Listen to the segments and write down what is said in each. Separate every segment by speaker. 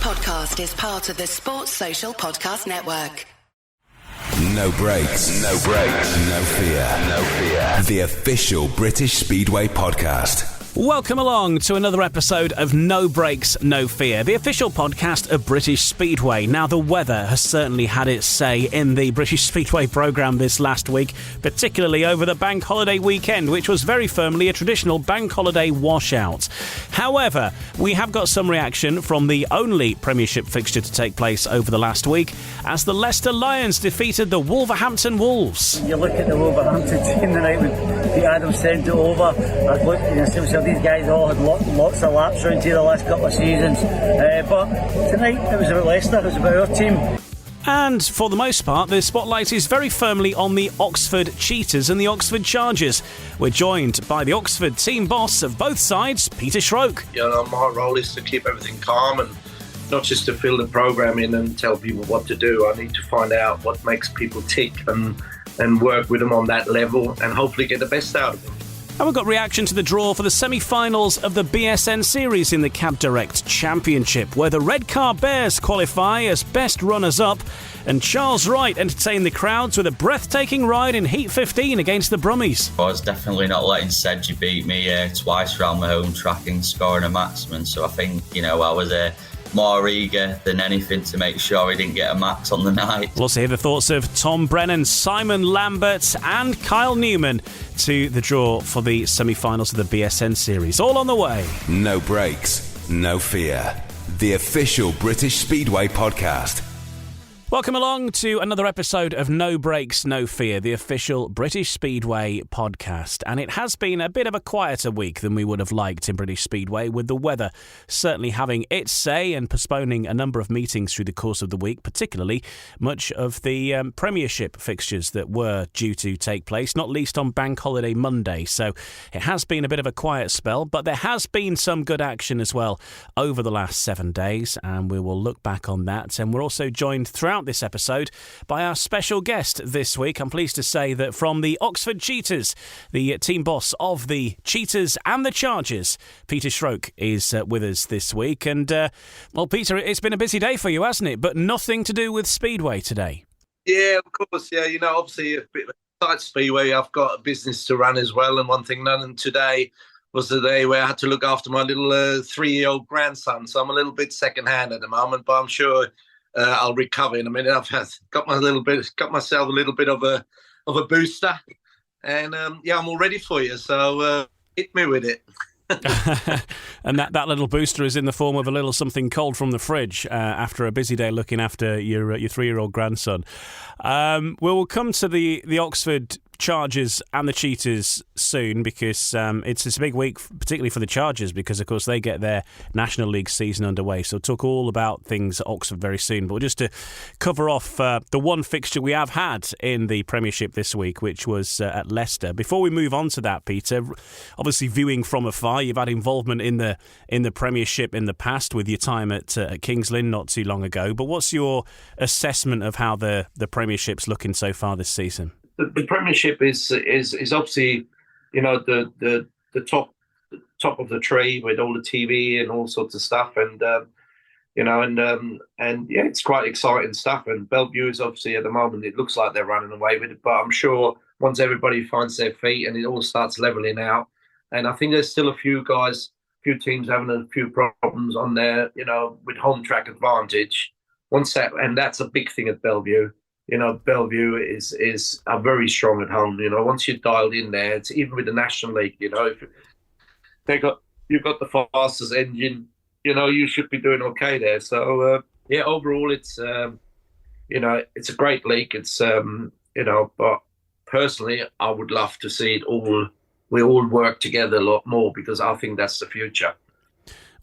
Speaker 1: podcast is part of the Sports Social Podcast Network.
Speaker 2: No breaks, no breaks, no fear, no fear. The official British Speedway podcast.
Speaker 3: Welcome along to another episode of No Breaks, No Fear, the official podcast of British Speedway. Now, the weather has certainly had its say in the British Speedway programme this last week, particularly over the bank holiday weekend, which was very firmly a traditional bank holiday washout. However, we have got some reaction from the only Premiership fixture to take place over the last week, as the Leicester Lions defeated the Wolverhampton Wolves.
Speaker 4: You look at the Wolverhampton team tonight with Pete Adams sent it over. I've looked at these guys all had lots of laps around here the last couple of seasons. But tonight it was about Leicester, it was about our team.
Speaker 3: And for the most part, the spotlight is very firmly on the Oxford Cheetahs and the Oxford Chargers. We're joined by the Oxford team boss of both sides, Peter Schroeck.
Speaker 5: My role is to keep everything calm and not just to fill the programme in and tell people what to do. I need to find out what makes people tick and work with them on that level and hopefully get the best out of them.
Speaker 3: And we've got reaction to the draw for the semi-finals of the BSN Series in the Cab Direct Championship, where the Redcar Bears qualify as best runners-up, and Charles Wright entertained the crowds with a breathtaking ride in Heat 15 against the Brummies.
Speaker 6: I was definitely not letting Sedgy beat me twice around my home track and scoring a maximum, so I think, I was more eager than anything to make sure he didn't get a max on the night.
Speaker 3: We'll also hear the thoughts of Tom Brennan, Simon Lambert and Kyle Newman to the draw for the semi-finals of the BSN Series. All on the way.
Speaker 2: No breaks, no fear. The official British Speedway podcast.
Speaker 3: Welcome along to another episode of No Breaks, No Fear, the official British Speedway podcast. And it has been a bit of a quieter week than we would have liked in British Speedway, with the weather certainly having its say and postponing a number of meetings through the course of the week, particularly much of the Premiership fixtures that were due to take place, not least on Bank Holiday Monday. So it has been a bit of a quiet spell, but there has been some good action as well over the last 7 days, and we will look back on that. And we're also joined throughout this episode by our special guest this week. I'm pleased to say that from the Oxford Cheetahs, the team boss of the Cheetahs and the Chargers, Peter Schroeck, is with us this week. And, Peter, it's been a busy day for you, hasn't it? But nothing to do with Speedway today.
Speaker 5: Yeah, of course. Yeah, obviously, besides Speedway, I've got a business to run as well. And one thing done, and today was the day where I had to look after my little 3-year-old grandson. So I'm a little bit second-hand at the moment, but I'm sure I'll recover in a minute. I've got myself a little bit of a booster, and I'm all ready for you. So hit me with it.
Speaker 3: And that little booster is in the form of a little something cold from the fridge after a busy day looking after your 3-year-old grandson. We will come to the Oxford Chargers and the Cheetahs soon, because it's a big week, particularly for the Chargers, because of course they get their National League season underway. So we'll talk all about things at Oxford very soon. But just to cover off the one fixture we have had in the Premiership this week, which was at Leicester. Before we move on to that, Peter, obviously viewing from afar, you've had involvement in the Premiership in the past with your time at Kings Lynn not too long ago. But what's your assessment of how the Premiership's looking so far this season?
Speaker 5: The Premiership is obviously, the top of the tree with all the TV and all sorts of stuff, and it's quite exciting stuff. And Bellevue is obviously at the moment, it looks like they're running away with it, but I'm sure once everybody finds their feet and it all starts leveling out, and I think there's still a few teams having a few problems on there, with home track advantage. And that's a big thing at Bellevue. Bellevue is very strong at home. Once you're dialed in there, it's even with the National League. If you've got the fastest engine, you should be doing okay there. So overall, it's it's a great league. It's but personally, I would love to see it all. We all work together a lot more, because I think that's the future.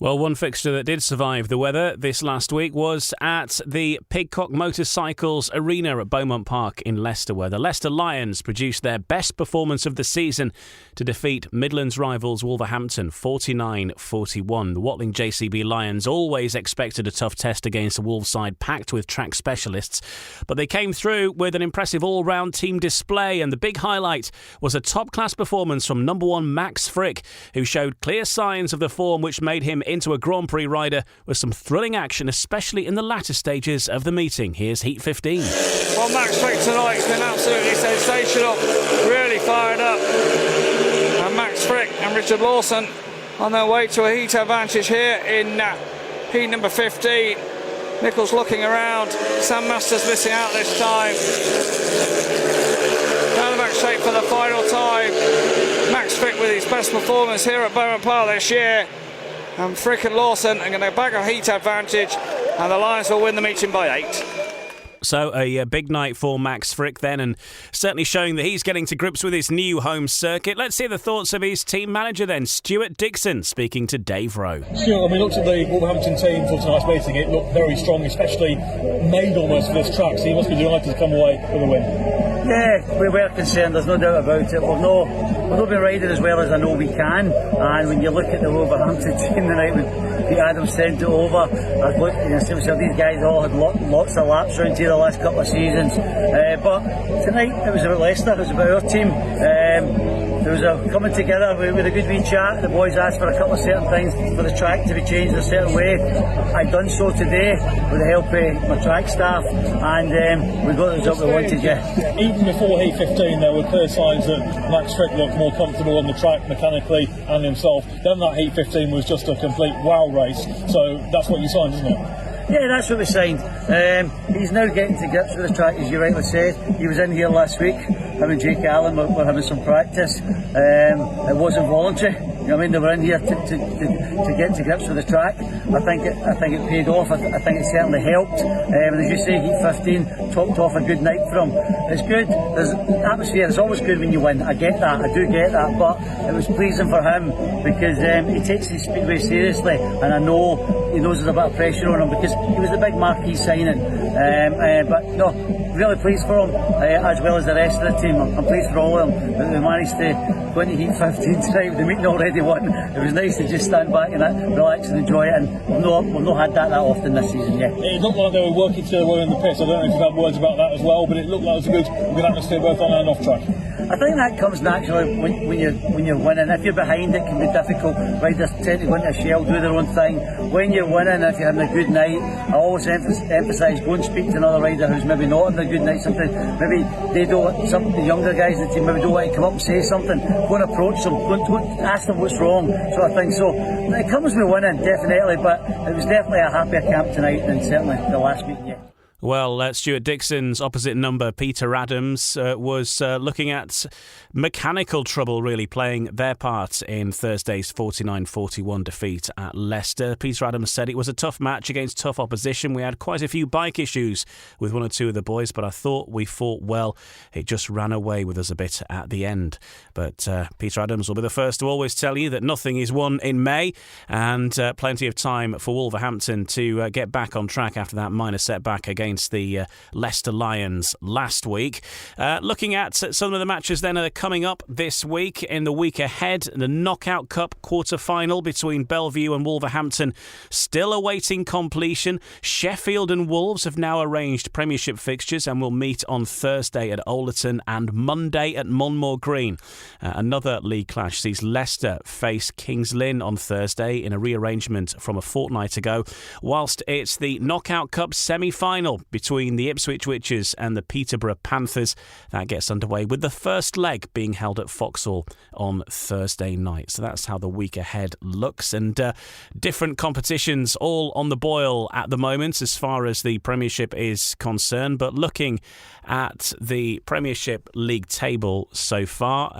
Speaker 3: Well, one fixture that did survive the weather this last week was at the Pigcock Motorcycles Arena at Beaumont Park in Leicester, where the Leicester Lions produced their best performance of the season to defeat Midlands rivals Wolverhampton 49-41. The Watling JCB Lions always expected a tough test against a Wolves side packed with track specialists, but they came through with an impressive all-round team display, and the big highlight was a top-class performance from number one Max Frick, who showed clear signs of the form which made him into a Grand Prix rider with some thrilling action, especially in the latter stages of the meeting. Here's Heat 15.
Speaker 7: Well, Max Frick tonight's been absolutely sensational, really fired up. And Max Frick and Richard Lawson on their way to a heat advantage here in heat number 15. Nichols looking around, Sam Masters missing out this time. Down the back straight for the final time. Max Frick with his best performance here at Beaumont Park this year. And Frick and Lawson are going to back a heat advantage, and the Lions will win the meeting by 8.
Speaker 3: So a big night for Max Frick then, and certainly showing that he's getting to grips with his new home circuit. Let's hear the thoughts of his team manager then, Stuart Dixon, speaking to Dave Rowe.
Speaker 8: Stuart, when we looked at the Wolverhampton team for tonight's meeting, it looked very strong, especially made almost for this track, so you must be delighted to come away with a win.
Speaker 4: Yeah, we were concerned, there's no doubt about it. We've not been riding as well as I know we can, and when you look at the Wolverhampton team tonight with Peter Adams sent it over, I looked and said, these guys all had lots of laps around here the last couple of seasons, but tonight it was about Leicester, it was about our team. There was a coming together, we had a good wee chat. The boys asked for a couple of certain things for the track to be changed a certain way. I've done so today with the help of my track staff, and we got the result we wanted.
Speaker 8: Even before Heat 15 there were clear signs that Max Frick looked more comfortable on the track mechanically and himself. Then that Heat 15 was just a complete wow race, so that's what you signed, isn't it?
Speaker 4: Yeah, that's what we signed. He's now getting to grips with the track, as you rightly said. He was in here last week. Him and Jake Allen were having some practice. It wasn't voluntary. You know what I mean? They were in here to get to grips with the track. I think it paid off. I think it certainly helped. And as you say, Heat 15 topped off a good night for him. It's good. There's atmosphere. It's always good when you win. I get that. I do get that. But it was pleasing for him because he takes his speedway seriously, and I know he knows there's a bit of pressure on him because he was the big marquee signing. But no, really pleased for him, as well as the rest of the team. I'm pleased for all of them that we managed to go into Heat 15 tonight with the meeting already won. It was nice to just stand back and relax and enjoy it, and we've not had that often this season yet.
Speaker 8: It looked like they were working together in the pits. I don't know if you've had words about that as well, but it looked like it was a good atmosphere both on and off track.
Speaker 4: I think that comes naturally when you're winning. If you're behind, it can be difficult. Riders tend to go into a shell, do their own thing. When you're winning, if you're having a good night, I always emphasise go and speak to another rider who's maybe not having a good night. Sometimes maybe they don't. Some of the younger guys in the team maybe don't want to come up and say something. Go and approach them. Go and ask them what's wrong. So I think so. It comes with winning, definitely. But it was definitely a happier camp tonight than certainly the last meeting yet.
Speaker 3: Well, Stuart Dixon's opposite number, Peter Adams, was looking at mechanical trouble, really, playing their part in Thursday's 49-41 defeat at Leicester. Peter Adams said it was a tough match against tough opposition. We had quite a few bike issues with one or two of the boys, but I thought we fought well. It just ran away with us a bit at the end. But Peter Adams will be the first to always tell you that nothing is won in May, and plenty of time for Wolverhampton to get back on track after that minor setback against the Leicester Lions last week. Looking at some of the matches then that are coming up this week. In the week ahead, the Knockout Cup quarter-final between Bellevue and Wolverhampton still awaiting completion. Sheffield and Wolves have now arranged Premiership fixtures and will meet on Thursday at Oleton and Monday at Monmore Green. Another league clash sees Leicester face Kings Lynn on Thursday in a rearrangement from a fortnight ago, whilst it's the Knockout Cup semi-final between the Ipswich Witches and the Peterborough Panthers. That gets underway with the first leg being held at Foxhall on Thursday night. So that's how the week ahead looks, and different competitions all on the boil at the moment as far as the Premiership is concerned. But looking at the Premiership League table so far,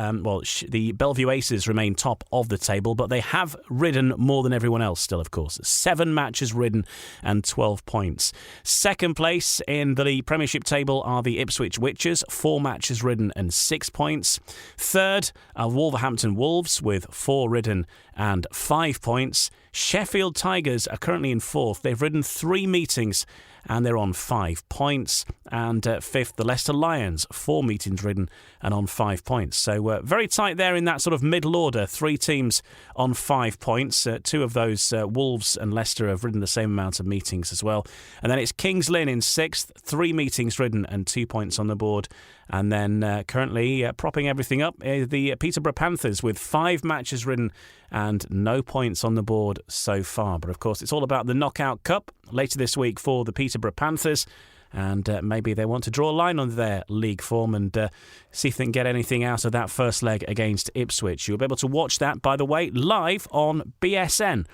Speaker 3: the Bellevue Aces remain top of the table, but they have ridden more than everyone else still, of course. 7 matches ridden and 12 points. Second place in the Premiership table are the Ipswich Witches, 4 matches ridden and 6 points. Third are Wolverhampton Wolves with 4 ridden and 5 points. Sheffield Tigers are currently in 4th. They've ridden 3 meetings and they're on 5 points. And 5th, the Leicester Lions, 4 meetings ridden and on 5 points. So very tight there in that sort of middle order. 3 teams on 5 points. 2 of those, Wolves and Leicester, have ridden the same amount of meetings as well. And then it's Kings Lynn in 6th, 3 meetings ridden and 2 points on the board. And then currently propping everything up, the Peterborough Panthers with 5 matches ridden and no points on the board so far. But of course, it's all about the Knockout Cup later this week for the Peterborough Panthers. And maybe they want to draw a line on their league form and see if they can get anything out of that first leg against Ipswich. You'll be able to watch that, by the way, live on BSN,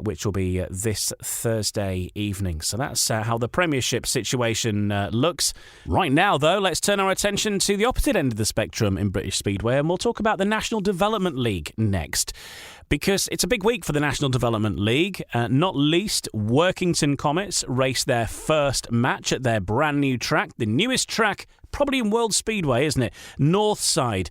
Speaker 3: which will be this Thursday evening. So that's how the Premiership situation looks. Right now, though, let's turn our attention to the opposite end of the spectrum in British Speedway, and we'll talk about the National Development League next. Because it's a big week for the National Development League, not least Workington Comets race their first match at their brand new track, the newest track probably in World Speedway, isn't it? Northside,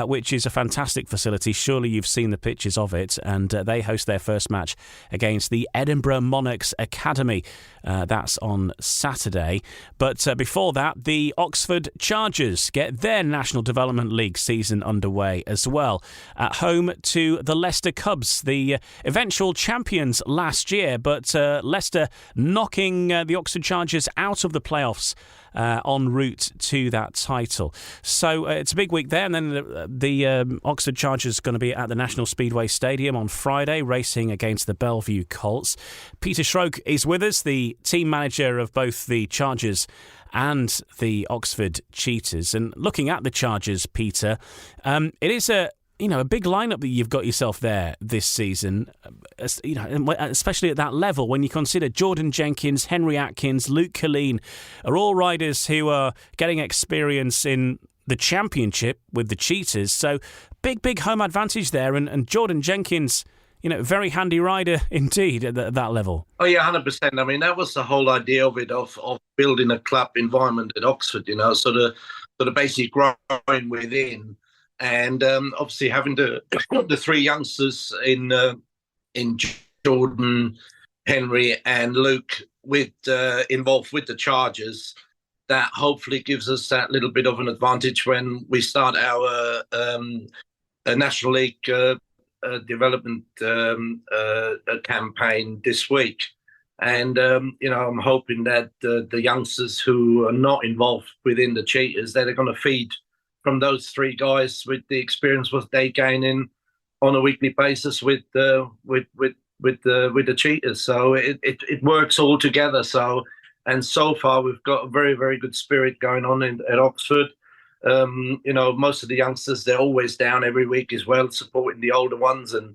Speaker 3: which is a fantastic facility. Surely you've seen the pictures of it. And they host their first match against the Edinburgh Monarchs Academy. That's on Saturday. But before that, the Oxford Chargers get their National Development League season underway as well. At home to the Leicester Cubs, the eventual champions last year. But Leicester knocking the Oxford Chargers out of the playoffs en route to that title. So it's a big week there. And then the Oxford Chargers are going to be at the National Speedway Stadium on Friday, racing against the Bellevue Colts. Peter Schroeck is with us, the team manager of both the Chargers and the Oxford Cheetahs. And looking at the Chargers, Peter, it is a big lineup that you've got yourself there this season, especially at that level when you consider Jordan Jenkins, Henry Atkins, Luke Killeen are all riders who are getting experience in the championship with the Cheetahs. So big home advantage there. And Jordan Jenkins, very handy rider indeed at that level.
Speaker 5: Oh, yeah, 100%. I mean, that was the whole idea of it, of building a club environment at Oxford, sort of basically growing within. And obviously having the 3 youngsters in Jordan, Henry and Luke involved with the Chargers, that hopefully gives us that little bit of an advantage when we start our National League development campaign this week. And, I'm hoping that the youngsters who are not involved within the Cheetahs, that are going to feed from those 3 guys with the experience what they gain in on a weekly basis with the Cheetahs. So it works all together. So far we've got a very, very good spirit going on at Oxford. Most of the youngsters, they're always down every week as well, supporting the older ones, and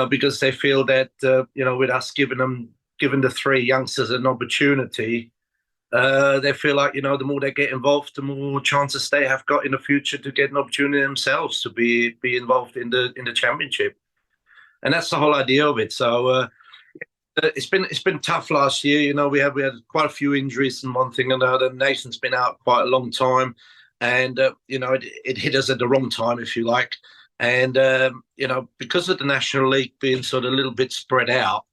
Speaker 5: because they feel that with us giving the 3 youngsters an opportunity. They feel like, the more they get involved, the more chances they have got in the future to get an opportunity themselves to be involved in the championship. And that's the whole idea of it. So it's been tough last year. We had quite a few injuries and one thing and another. Nathan's been out quite a long time, and it hit us at the wrong time, if you like. And because of the National League being sort of a little bit spread out,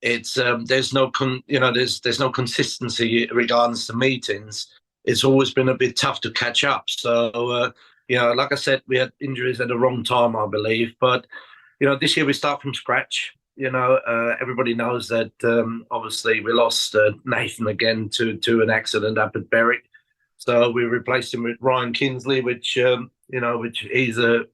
Speaker 5: it's there's no consistency regards to meetings. It's always been a bit tough to catch up. So like I said, we had injuries at the wrong time, I believe. But this year we start from scratch. Everybody knows that obviously we lost Nathan again to an accident up at Berwick. So we replaced him with Ryan Kinsley, which he's a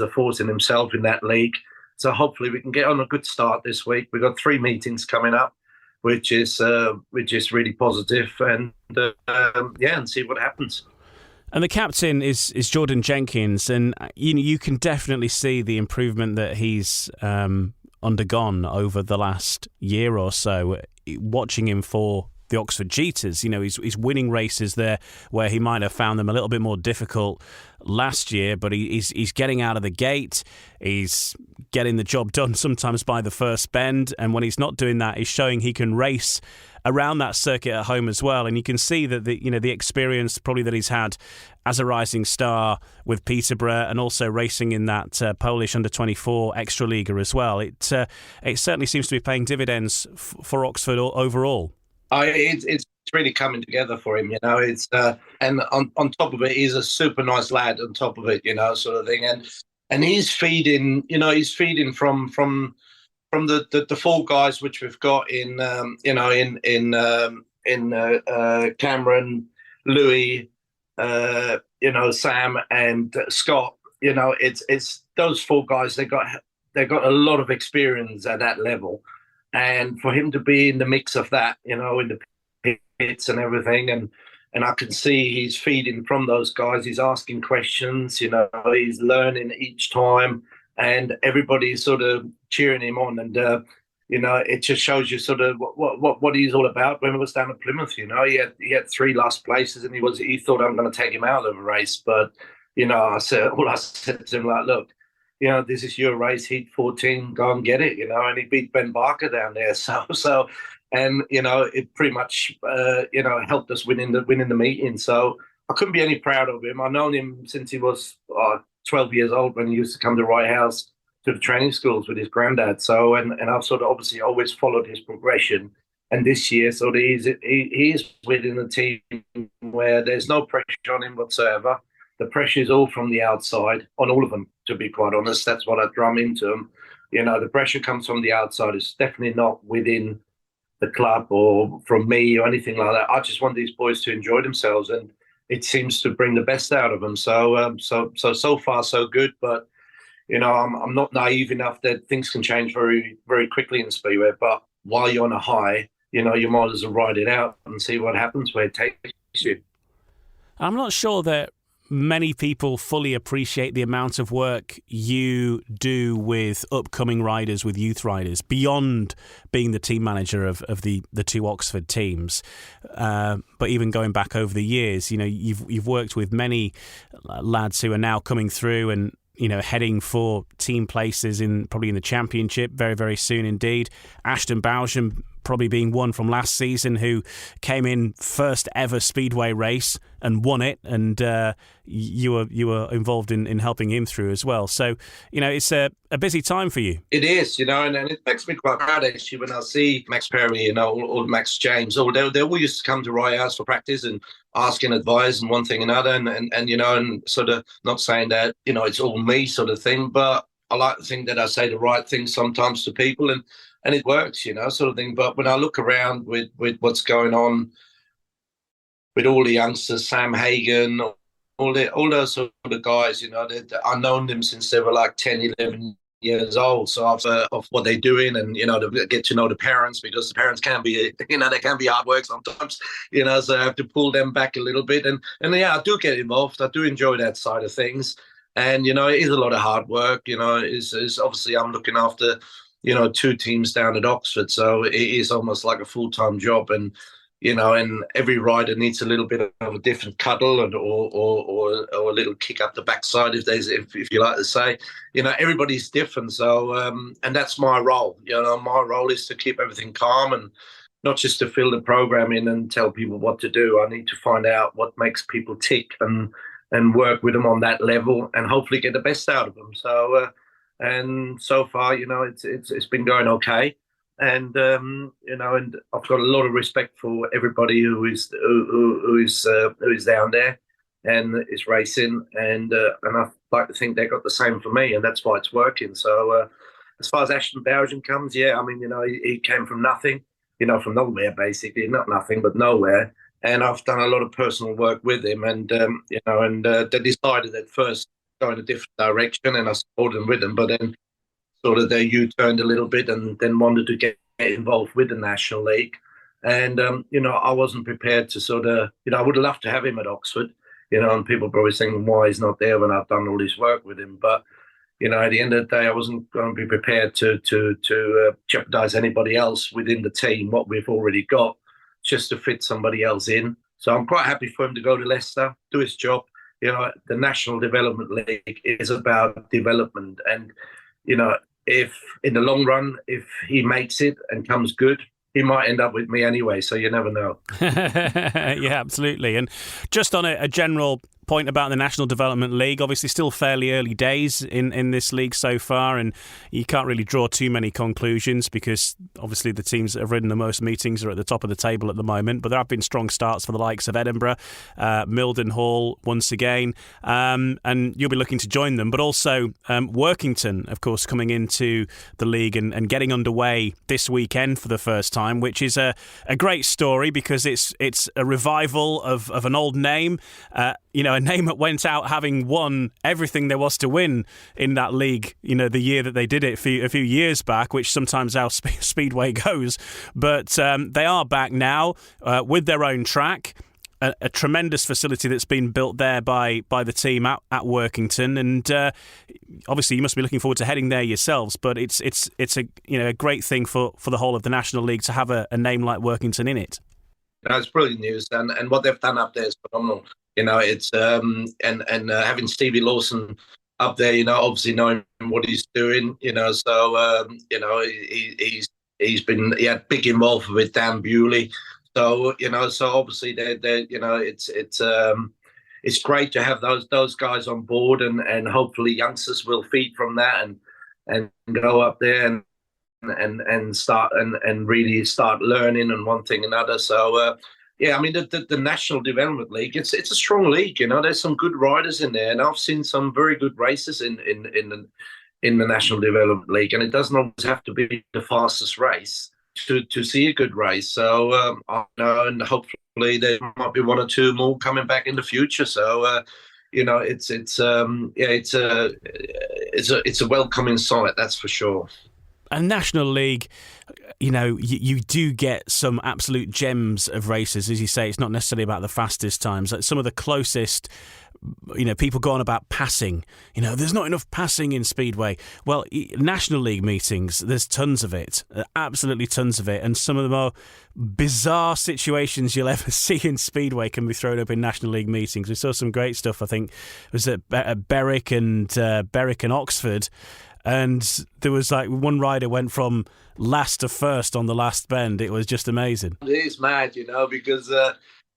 Speaker 5: force in himself in that league. So hopefully we can get on a good start this week. We've got 3 meetings coming up, which is really positive, and and see what happens.
Speaker 3: And the captain is Jordan Jenkins, and you can definitely see the improvement that he's undergone over the last year or so. Watching him for the Oxford Cheetahs, he's winning races there where he might have found them a little bit more difficult last year, but he's getting out of the gate. He's getting the job done sometimes by the first bend, and when he's not doing that, he's showing he can race around that circuit at home as well. And you can see that the experience probably that he's had as a rising star with Peterborough, and also racing in that Polish under-24 extra liga as well. It certainly seems to be paying dividends for Oxford overall.
Speaker 5: It's really coming together for him, It's and on top of it, he's a super nice lad. On top of it, sort of thing, and he's feeding, from the 4 guys which we've got in Cameron, Louis, Sam and Scott. It's those four guys. They got a lot of experience at that level, and for him to be in the mix of that, in the pits and everything, and I can see he's feeding from those guys. He's asking questions. He's learning each time, and everybody's sort of cheering him on. And it just shows you sort of what he's all about. When he was down at Plymouth, he had 3 last places, and he thought, I'm going to take him out of a race, but I said to him, like, look, this is your race, heat 14, go and get it, and he beat Ben Barker down there. And it pretty much helped us winning the meeting. So I couldn't be any prouder of him. I've known him since he was 12 years old, when he used to come to Wright House to the training schools with his granddad. So and I've sort of obviously always followed his progression. And this year, sort of, he's within a team where there's no pressure on him whatsoever. The pressure is all from the outside on all of them, to be quite honest. That's what I drum into them. The pressure comes from the outside. It's definitely not within the club or from me or anything like that. I just want these boys to enjoy themselves, and it seems to bring the best out of them. So far so good. But I'm not naive enough that things can change very, very quickly in Speedway. But while you're on a high, you might as well ride it out and see what happens, where it takes you.
Speaker 3: I'm not sure that many people fully appreciate the amount of work you do with upcoming riders, with youth riders, beyond being the team manager of the 2 Oxford teams. But even going back over the years, you've worked with many lads who are now coming through and heading for team places probably in the championship very, very soon indeed. Ashton Bowsham probably being one from last season, who came in first ever Speedway race and won it, and you were involved in helping him through as well. So it's a busy time for you.
Speaker 5: It is, and it makes me quite proud actually when I see Max Perry, or Max James, or they all used to come to Wright House for practice and asking advice and one thing and another, and sort of not saying that it's all me sort of thing, but I like to think that I say the right thing sometimes to people, and it works, sort of thing. But when I look around with what's going on with all the youngsters, Sam Hagan, all those sort of guys, I've known them since they were like 10, 11 years old. So of what they're doing, and to get to know the parents, because the parents can be, they can be hard work sometimes, so I have to pull them back a little bit. And yeah, I do get involved. I do enjoy that side of things. And, it is a lot of hard work, is obviously I'm looking after 2 teams down at Oxford. So it is almost like a full-time job. And, and every rider needs a little bit of a different cuddle or a little kick up the backside, if you like to say. Everybody's different. So, and that's my role. My role is to keep everything calm and not just to fill the program in and tell people what to do. I need to find out what makes people tick and work with them on that level and hopefully get the best out of them. So, and so far, it's been going okay. And, and I've got a lot of respect for everybody who is down there and is racing. And I like to think they got the same for me, and that's why it's working. So as far as Ashton Bowsham comes, yeah, I mean, he came from nothing, from nowhere, basically, not nothing, but nowhere. And I've done a lot of personal work with him, and they decided at first to go in a different direction, and I supported them with them. But then sort of they U-turned a little bit, and then wanted to get involved with the National League. And I wasn't prepared to sort of, I would have loved to have him at Oxford, and people probably saying why he's not there when I've done all this work with him. But at the end of the day, I wasn't going to be prepared to jeopardise anybody else within the team, what we've already got, just to fit somebody else in. So I'm quite happy for him to go to Leicester, do his job. The National Development League is about development. And, if in the long run, if he makes it and comes good, he might end up with me anyway. So you never know.
Speaker 3: Yeah, absolutely. And just on a general point about the National Development League, obviously still fairly early days in this league so far, and you can't really draw too many conclusions because obviously the teams that have ridden the most meetings are at the top of the table at the moment, but there have been strong starts for the likes of Edinburgh, Mildenhall once again, and you'll be looking to join them, but also Workington, of course, coming into the league and getting underway this weekend for the first time, which is a great story because it's a revival of an old name. you know, a name that went out having won everything there was to win in that league, you know, the year that they did it a few years back, which sometimes how Speedway goes. But they are back now with their own track, a tremendous facility that's been built there by the team at Workington. And obviously you must be looking forward to heading there yourselves, but it's a, you know, a great thing for the whole of the National League to have a name like Workington in it.
Speaker 5: No, it's brilliant news, and what they've done up there is phenomenal. You know, it's having Stevie Lawson up there, you know, obviously knowing what he's doing, you know, so you know, he had big involvement with Dan Bewley, so you know, so obviously they you know, it's great to have those guys on board, and hopefully youngsters will feed from that and go up there and start and really start learning and one thing another. So yeah, I mean the National Development League, it's a strong league. You know, there's some good riders in there, and I've seen some very good races in the National Development League, and it doesn't always have to be the fastest race to see a good race. So I know, and hopefully there might be one or two more coming back in the future. So you know, it's a welcoming sight, that's for sure.
Speaker 3: And National League, you know, you do get some absolute gems of races. As you say, it's not necessarily about the fastest times. Like some of the closest, you know, people go on about passing. You know, there's not enough passing in Speedway. Well, National League meetings, there's tons of it, absolutely tons of it. And some of the more bizarre situations you'll ever see in Speedway can be thrown up in National League meetings. We saw some great stuff, I think, it was at Berwick and Oxford. And there was like one rider went from last to first on the last bend. It was just amazing.
Speaker 5: It is mad, you know, because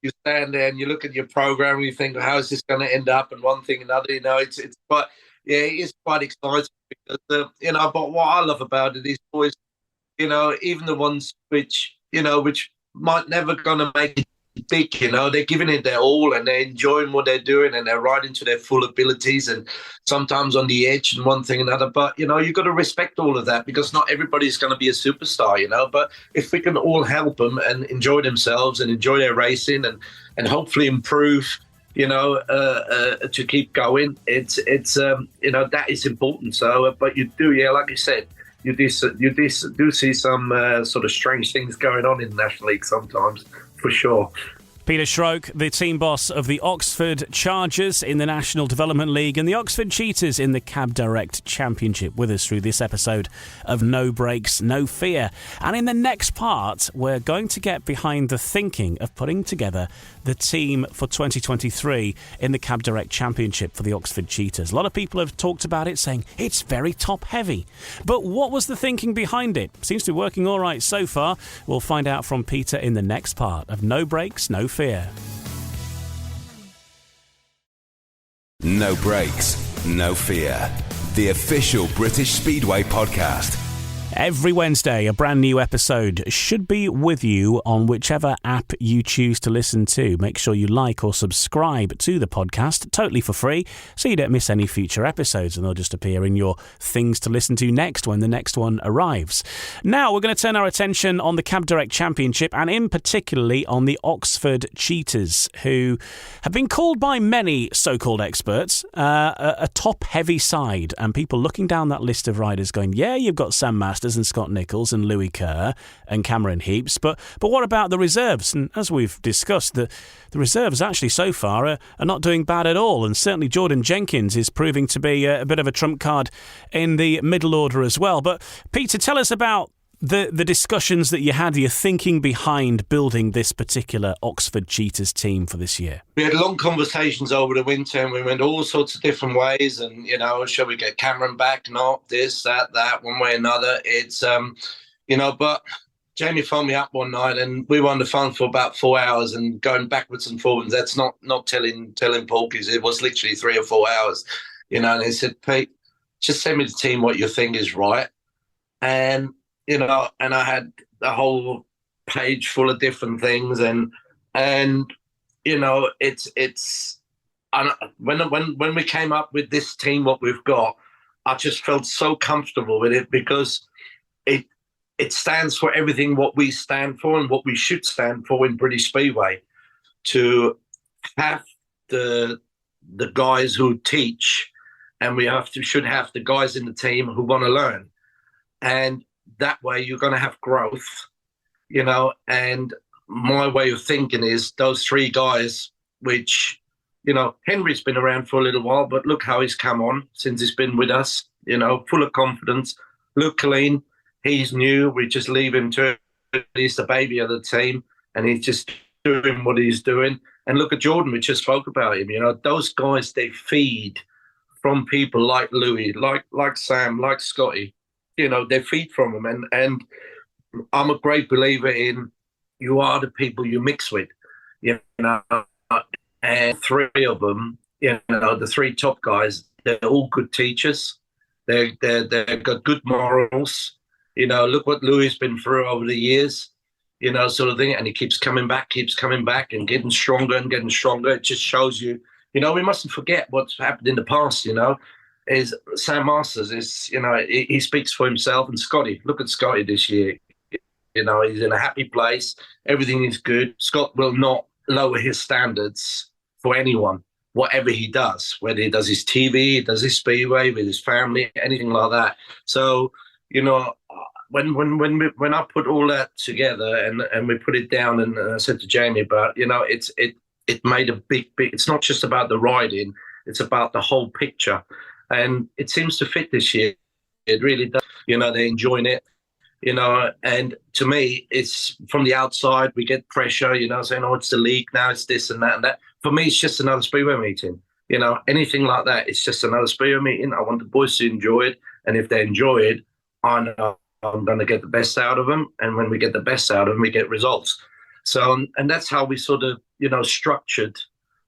Speaker 5: you stand there and you look at your program and you think, how is this going to end up? And one thing and another, you know, it's quite, yeah, it is quite exciting because, you know, but what I love about it is boys, you know, even the ones which might never going to make it big, you know, they're giving it their all and they're enjoying what they're doing and they're riding to their full abilities and sometimes on the edge and one thing and another. But, you know, you've got to respect all of that because not everybody's going to be a superstar, you know. But if we can all help them and enjoy themselves and enjoy their racing and hopefully improve, you know, to keep going, it's you know, that is important. So, but you do, yeah, like you said, you do see some sort of strange things going on in the National League sometimes, for sure.
Speaker 3: Peter Schroeck, the team boss of the Oxford Chargers in the National Development League and the Oxford Cheetahs in the Cab Direct Championship, with us through this episode of No Brakes, No Fear. And in the next part, we're going to get behind the thinking of putting together the team for 2023 in the Cab Direct Championship for the Oxford Cheetahs. A lot of people have talked about it, saying it's very top-heavy. But what was the thinking behind it? Seems to be working all right so far. We'll find out from Peter in the next part of No Brakes, No Fear.
Speaker 2: No Brakes, No Fear. The official British Speedway podcast.
Speaker 3: Every Wednesday, a brand new episode should be with you on whichever app you choose to listen to. Make sure you like or subscribe to the podcast, totally for free, so you don't miss any future episodes, and they'll just appear in your things to listen to next when the next one arrives. Now, we're going to turn our attention on the Cab Direct Championship, and in particularly on the Oxford Cheetahs, who have been called by many so-called experts a top-heavy side, and people looking down that list of riders going, yeah, you've got Sam Masters and Scott Nichols and Louis Kerr and Cameron Heaps, but what about the reserves? And as we've discussed, the reserves actually so far are not doing bad at all, and certainly Jordan Jenkins is proving to be a bit of a trump card in the middle order as well. But Peter, tell us about the discussions that you had, your thinking behind building this particular Oxford Cheetahs team for this year.
Speaker 5: We had long conversations over the winter and we went all sorts of different ways and, you know, shall we get Cameron back? Not this, that, one way or another. It's, you know, but Jamie phoned me up one night and we were on the phone for about 4 hours and going backwards and forwards. That's not telling porkies. It was literally 3 or 4 hours, you know, and he said, Pete, just send me the team what you think is right. And, you know, and I had the whole page full of different things, and you know, it's and when we came up with this team, what we've got, I just felt so comfortable with it because it stands for everything what we stand for and what we should stand for in British Speedway. To have the guys who teach, and we should have the guys in the team who want to learn, and that way you're going to have growth, And my way of thinking is those three guys, which Henry's been around for a little while, but look how he's come on since he's been with us. Full of confidence. Luke Colleen, he's new. We just leave him to it. He's the baby of the team, and he's just doing what he's doing. And look at Jordan, we just spoke about him. Those guys, they feed from people like Louis, like Sam, like Scotty. They feed from them. And I'm a great believer in you are the people you mix with, And three of them, the three top guys, they're all good teachers. They've got good morals. Look what Louis has been through over the years, sort of thing. And he keeps coming back and getting stronger and getting stronger. It just shows you, we mustn't forget what's happened in the past, is Sam Masters is, he speaks for himself. And Scotty, look at Scotty this year. He's in a happy place. Everything is good. Scott will not lower his standards for anyone, whatever he does, whether he does his TV, does his speedway with his family, anything like that. So, when I put all that together and we put it down, and I said to Jamie, but it made a big. It's not just about the riding; it's about the whole picture, and it seems to fit this year. It really does. They're enjoying it. And to me, it's from the outside, we get pressure, saying, oh, it's the league now, it's this and that and that. For me, it's just another speedway meeting. Anything like that, it's just another speedway meeting. I want the boys to enjoy it. And if they enjoy it, I know I'm going to get the best out of them. And when we get the best out of them, we get results. So, and that's how we sort of, structured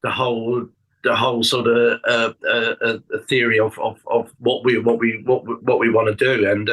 Speaker 5: the whole sort of theory of what we want to do. And,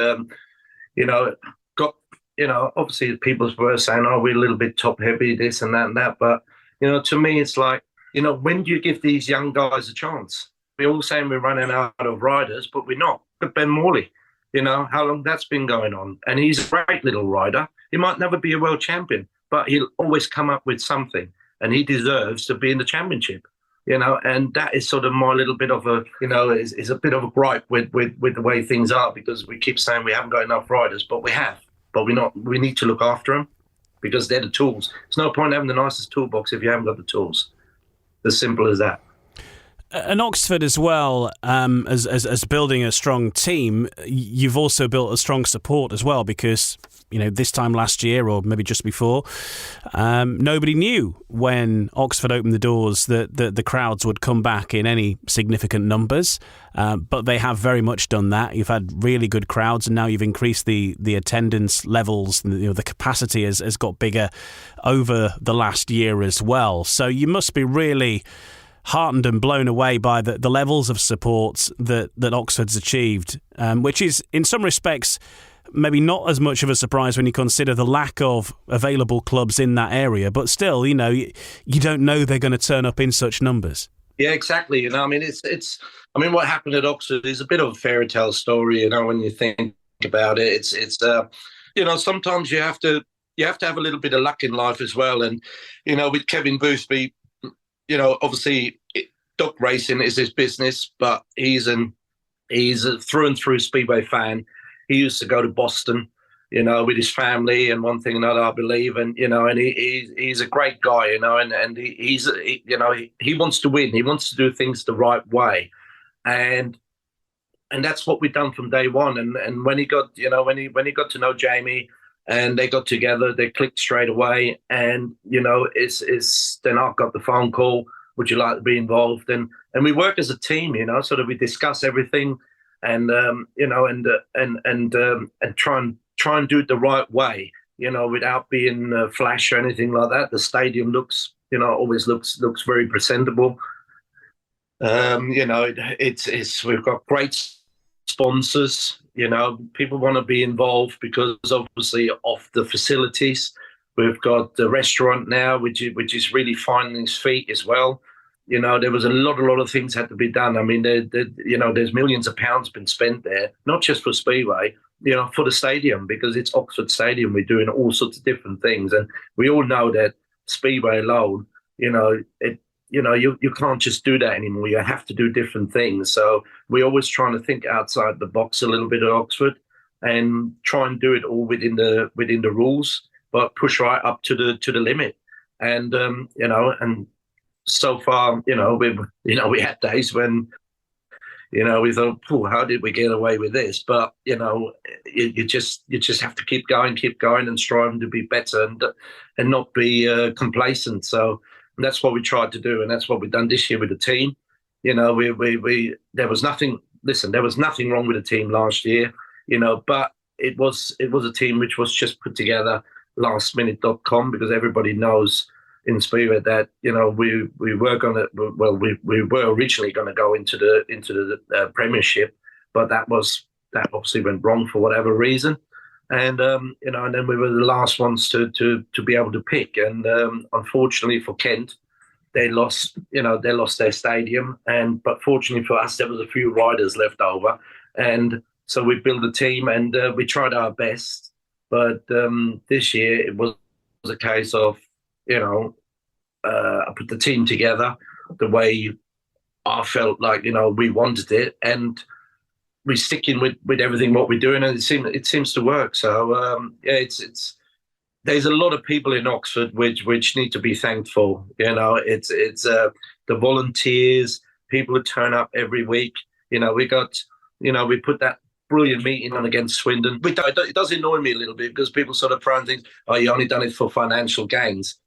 Speaker 5: obviously people were saying, oh, we're a little bit top heavy, this and that and that. But, to me, it's like, when do you give these young guys a chance? We're all saying we're running out of riders, but we're not. But Ben Morley, how long that's been going on. And he's a great little rider. He might never be a world champion, but he'll always come up with something. And he deserves to be in the championship. And that is sort of my little bit of a, is a bit of a gripe with the way things are, because we keep saying we haven't got enough riders, but we have. But we need to look after them because they're the tools. There's no point having the nicest toolbox if you haven't got the tools. As simple as that.
Speaker 3: And Oxford as well, as building a strong team, you've also built a strong support as well, because this time last year, or maybe just before, nobody knew when Oxford opened the doors that the crowds would come back in any significant numbers, but they have very much done that. You've had really good crowds, and now you've increased the attendance levels. The capacity has got bigger over the last year as well. So you must be really heartened and blown away by the levels of support that Oxford's achieved, which is in some respects maybe not as much of a surprise when you consider the lack of available clubs in that area, but still, you don't know they're going to turn up in such numbers.
Speaker 5: Yeah, exactly. What happened at Oxford is a bit of a fairy tale story, when you think about it. It's sometimes you have to have a little bit of luck in life as well. And, with Kevin Boothby, obviously duck racing is his business, but he's a through and through Speedway fan. He used to go to Boston, with his family and one thing and another, I believe. And, and he's a great guy, and he wants to win. He wants to do things the right way. And that's what we've done from day one. And when he got, when he got to know Jamie and they got together, they clicked straight away. And, then I got the phone call, would you like to be involved? And we work as a team, so that we discuss everything. And try and do it the right way, without being flash or anything like that. The stadium looks, always looks very presentable. We've got great sponsors. People want to be involved because obviously of the facilities. We've got the restaurant now, which is really finding its feet as well. There was a lot of things had to be done. There's millions of pounds been spent there, not just for Speedway, for the stadium, because it's Oxford Stadium. We're doing all sorts of different things. And we all know that Speedway alone, you can't just do that anymore. You have to do different things. So we're always trying to think outside the box a little bit at Oxford and try and do it all within the rules, but push right up to the limit. And and so far, we had days when we thought, how did we get away with this? But you just have to keep going and striving to be better and not be complacent. So that's what we tried to do, and that's what we've done this year with the team. There was nothing. Listen, there was nothing wrong with the team last year, but it was a team which was just put together lastminute.com, because everybody knows in Speedway that we were originally going to go into the Premiership, but that obviously went wrong for whatever reason, and and then we were the last ones to be able to pick, and unfortunately for Kent, they lost their stadium, but fortunately for us, there was a few riders left over, and so we built a team and we tried our best, but this year it was a case of I put the team together the way I felt like we wanted it, and we're sticking with everything what we're doing, and it seems to work. So it's there's a lot of people in Oxford which need to be thankful. It's the volunteers, people who turn up every week. We got we put that brilliant meeting on against Swindon. It does annoy me a little bit because people sort of throw things, you only done it for financial gains.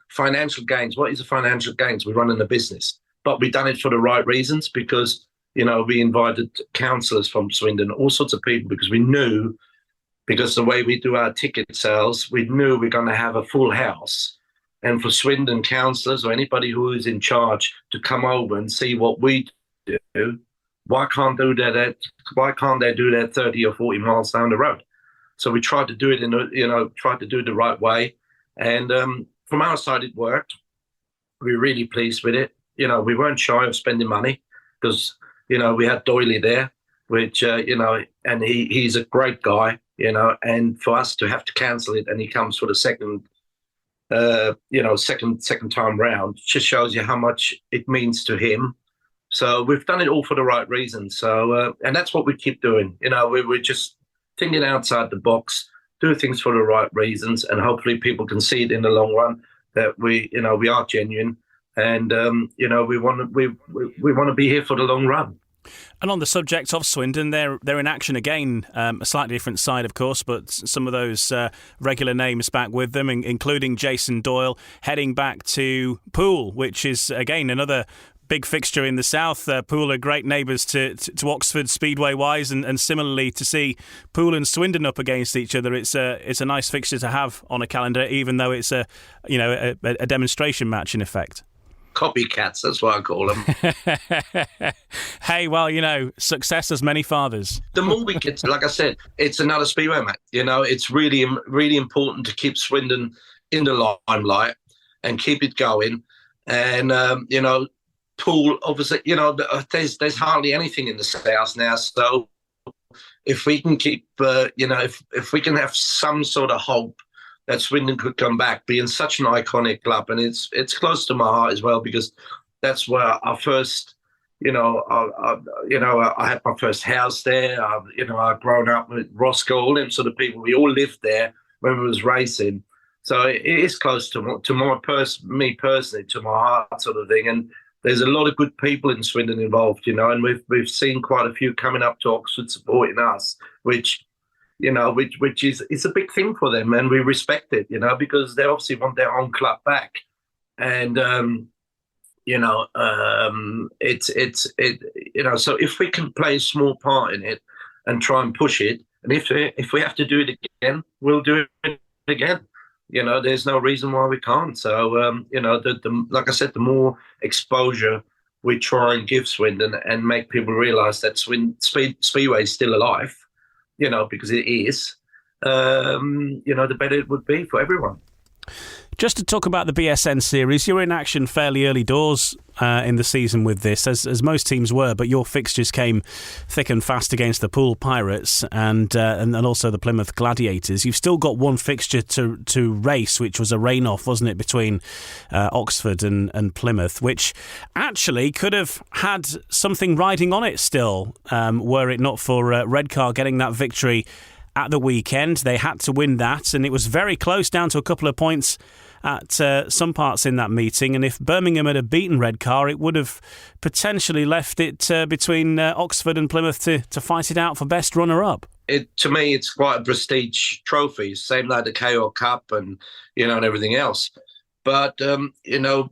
Speaker 5: Financial gains. What is a financial gains? We're running a business, but we've done it for the right reasons, because we invited councillors from Swindon, all sorts of people, because we knew, because the way we do our ticket sales, we knew we're going to have a full house. And for Swindon councillors or anybody who is in charge to come over and see what we do, why can't they do that 30 or 40 miles down the road? So we tried to do it tried to do it the right way, and from our side, it worked. We were really pleased with it. We weren't shy of spending money, because, we had Doyley there, which, and he's a great guy, and for us to have to cancel it and he comes for the second time round, just shows you how much it means to him. So we've done it all for the right reasons. So, and that's what we keep doing. We're just thinking outside the box, do things for the right reasons, and hopefully people can see it in the long run that we are genuine, and we want to be here for the long run.
Speaker 3: And on the subject of Swindon, they're in action again, a slightly different side, of course, but some of those regular names back with them, including Jason Doyle, heading back to Poole, which is again another big fixture in the south. Poole are great neighbours to Oxford Speedway-wise, and similarly to see Poole and Swindon up against each other, it's a nice fixture to have on a calendar, even though it's a demonstration match in effect.
Speaker 5: Copycats, that's what I call them.
Speaker 3: Hey, well, success has many fathers.
Speaker 5: The more we get, like I said, it's another Speedway match. It's really, really important to keep Swindon in the limelight and keep it going. And, Poole, obviously, there's hardly anything in the south now. So if we can keep, if we can have some sort of hope that Swindon could come back, being such an iconic club, and it's close to my heart as well, because that's where our first, I had my first house there. I've grown up with Roscoe, all them sort of people. We all lived there when we was racing, so it is close to me personally, to my heart, sort of thing. And there's a lot of good people in Swindon involved, and we've seen quite a few coming up to Oxford supporting us, which is a big thing for them, and we respect it, because they obviously want their own club back, and so if we can play a small part in it and try and push it, and if we have to do it again, we'll do it again. There's no reason why we can't. So, like I said, the more exposure we try and give Swindon and make people realise that Speedway is still alive, because it is, the better it would be for everyone.
Speaker 3: Just to talk about the BSN Series, you're in action fairly early doors in the season with this, as most teams were, but your fixtures came thick and fast against the Poole Pirates and also the Plymouth Gladiators. You've still got one fixture to race, which was a rain-off, wasn't it, between Oxford and Plymouth, which actually could have had something riding on it still, were it not for Redcar getting that victory at the weekend. They had to win that, and it was very close, down to a couple of points at some parts in that meeting. And if Birmingham had beaten Redcar, it would have potentially left it between Oxford and Plymouth to fight it out for best runner-up.
Speaker 5: To me, it's quite a prestige trophy, same like the KO Cup and everything else. But you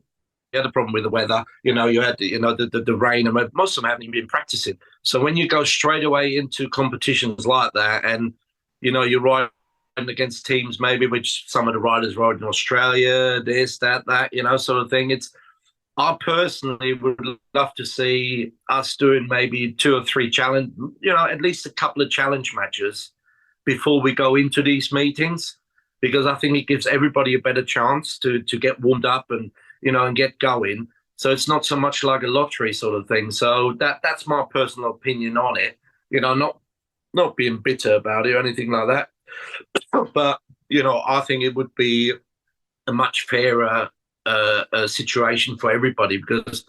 Speaker 5: had a problem with the weather. You had the rain, and most of them haven't even been practicing. So when you go straight away into competitions like that, and you're riding against teams maybe which some of the riders ride in Australia, this, that, sort of thing. I personally would love to see us doing maybe 2 or 3 challenge, at least a couple of challenge matches before we go into these meetings, because I think it gives everybody a better chance to get warmed up and get going. So it's not so much like a lottery sort of thing. So that's my personal opinion on it. Not being bitter about it or anything like that. But, I think it would be a much fairer situation for everybody, because,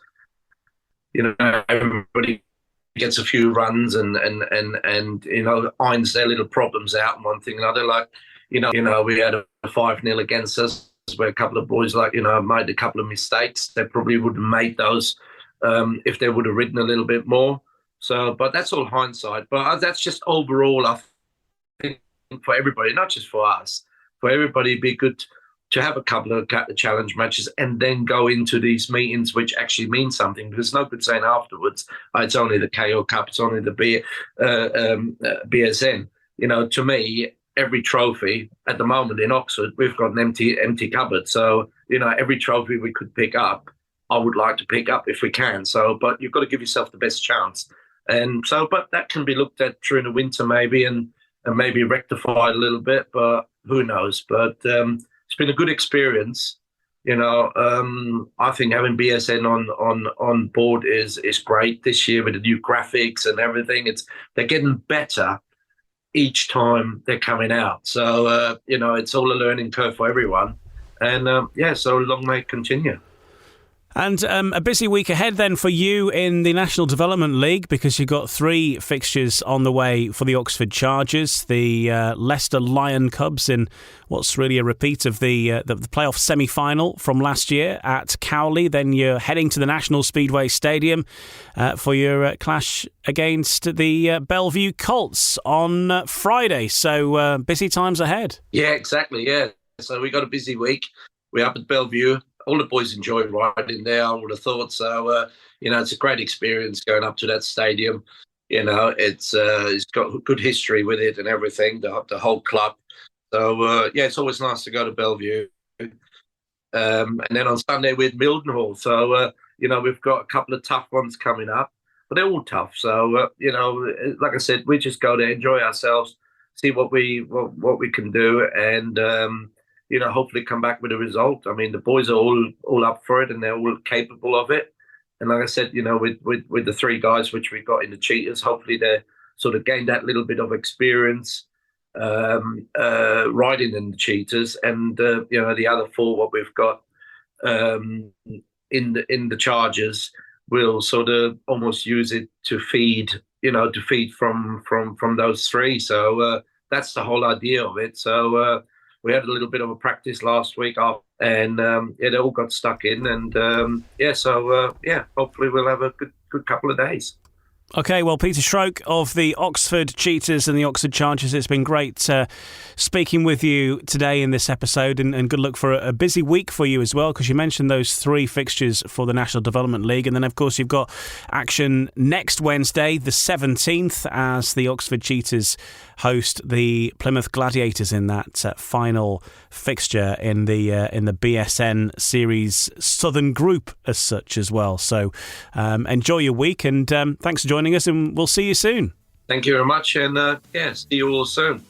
Speaker 5: everybody gets a few runs and irons their little problems out and one thing and another. Like, we had a 5-0 against us where a couple of boys made a couple of mistakes. They probably would have made those if they would have ridden a little bit more. So, but that's all hindsight. But that's just overall, I think, for everybody, not just for us, for everybody, it'd be good to have a couple of challenge matches and then go into these meetings which actually mean something. Because it's no good saying afterwards, it's only the KO Cup, it's only the BSN. To me, every trophy at the moment in Oxford, we've got an empty cupboard. So, every trophy we could pick up, I would like to pick up if we can. So, but you've got to give yourself the best chance. And so, but that can be looked at during the winter maybe and maybe rectified a little bit, but who knows? But it's been a good experience. I think having BSN on board is great this year with the new graphics and everything. They're getting better each time they're coming out. So, it's all a learning curve for everyone. And, so long may it continue.
Speaker 3: And a busy week ahead then for you in the National Development League, because you've got 3 fixtures on the way for the Oxford Chargers, the Leicester Lion Cubs in what's really a repeat of the playoff semi-final from last year at Cowley. Then you're heading to the National Speedway Stadium for your clash against the Bellevue Colts on Friday. So busy times ahead.
Speaker 5: Yeah, exactly, yeah. So we got a busy week. We're up at Bellevue. All the boys enjoy riding there, I would have thought. So, it's a great experience going up to that stadium. It's got good history with it and everything, the whole club. So, it's always nice to go to Bellevue. And then on Sunday with Mildenhall. So, we've got a couple of tough ones coming up, but they're all tough. So, like I said, we just go there, enjoy ourselves, see what we can do, and hopefully come back with a result. I mean, the boys are all up for it and they're all capable of it. And like I said, with the 3 guys which we got in the Cheetahs, hopefully they sort of gained that little bit of experience riding in the Cheetahs. And the other 4 what we've got in the Chargers, we'll sort of almost use it to feed from those 3. So that's the whole idea of it. So. We had a little bit of a practice last week, and they all got stuck in, and hopefully we'll have a good couple of days.
Speaker 3: Okay, well, Peter Schroeck of the Oxford Cheetahs and the Oxford Chargers, it's been great speaking with you today in this episode, and good luck for a busy week for you as well, because you mentioned those 3 fixtures for the National Development League, and then, of course, you've got action next Wednesday, the 17th, as the Oxford Cheetahs host the Plymouth Gladiators in that final fixture in the BSN Series Southern Group as such as well. So enjoy your week, and thanks for joining us, and we'll see you soon.
Speaker 5: Thank you very much, and see you all soon.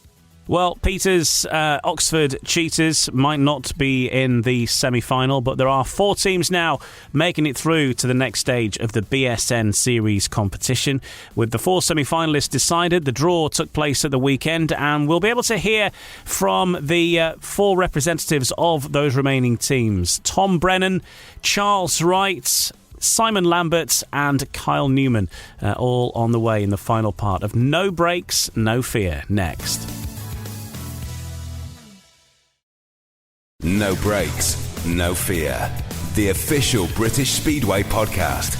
Speaker 3: Well, Peter's Oxford Cheetahs might not be in the semi-final, but there are 4 teams now making it through to the next stage of the BSN Series competition. With the 4 semi-finalists decided, the draw took place at the weekend, and we'll be able to hear from the 4 representatives of those remaining teams. Tom Brennan, Charles Wright, Simon Lambert and Kyle Newman, all on the way in the final part of No Breaks, No Fear, next.
Speaker 2: No Breaks, No Fear. The official British Speedway podcast.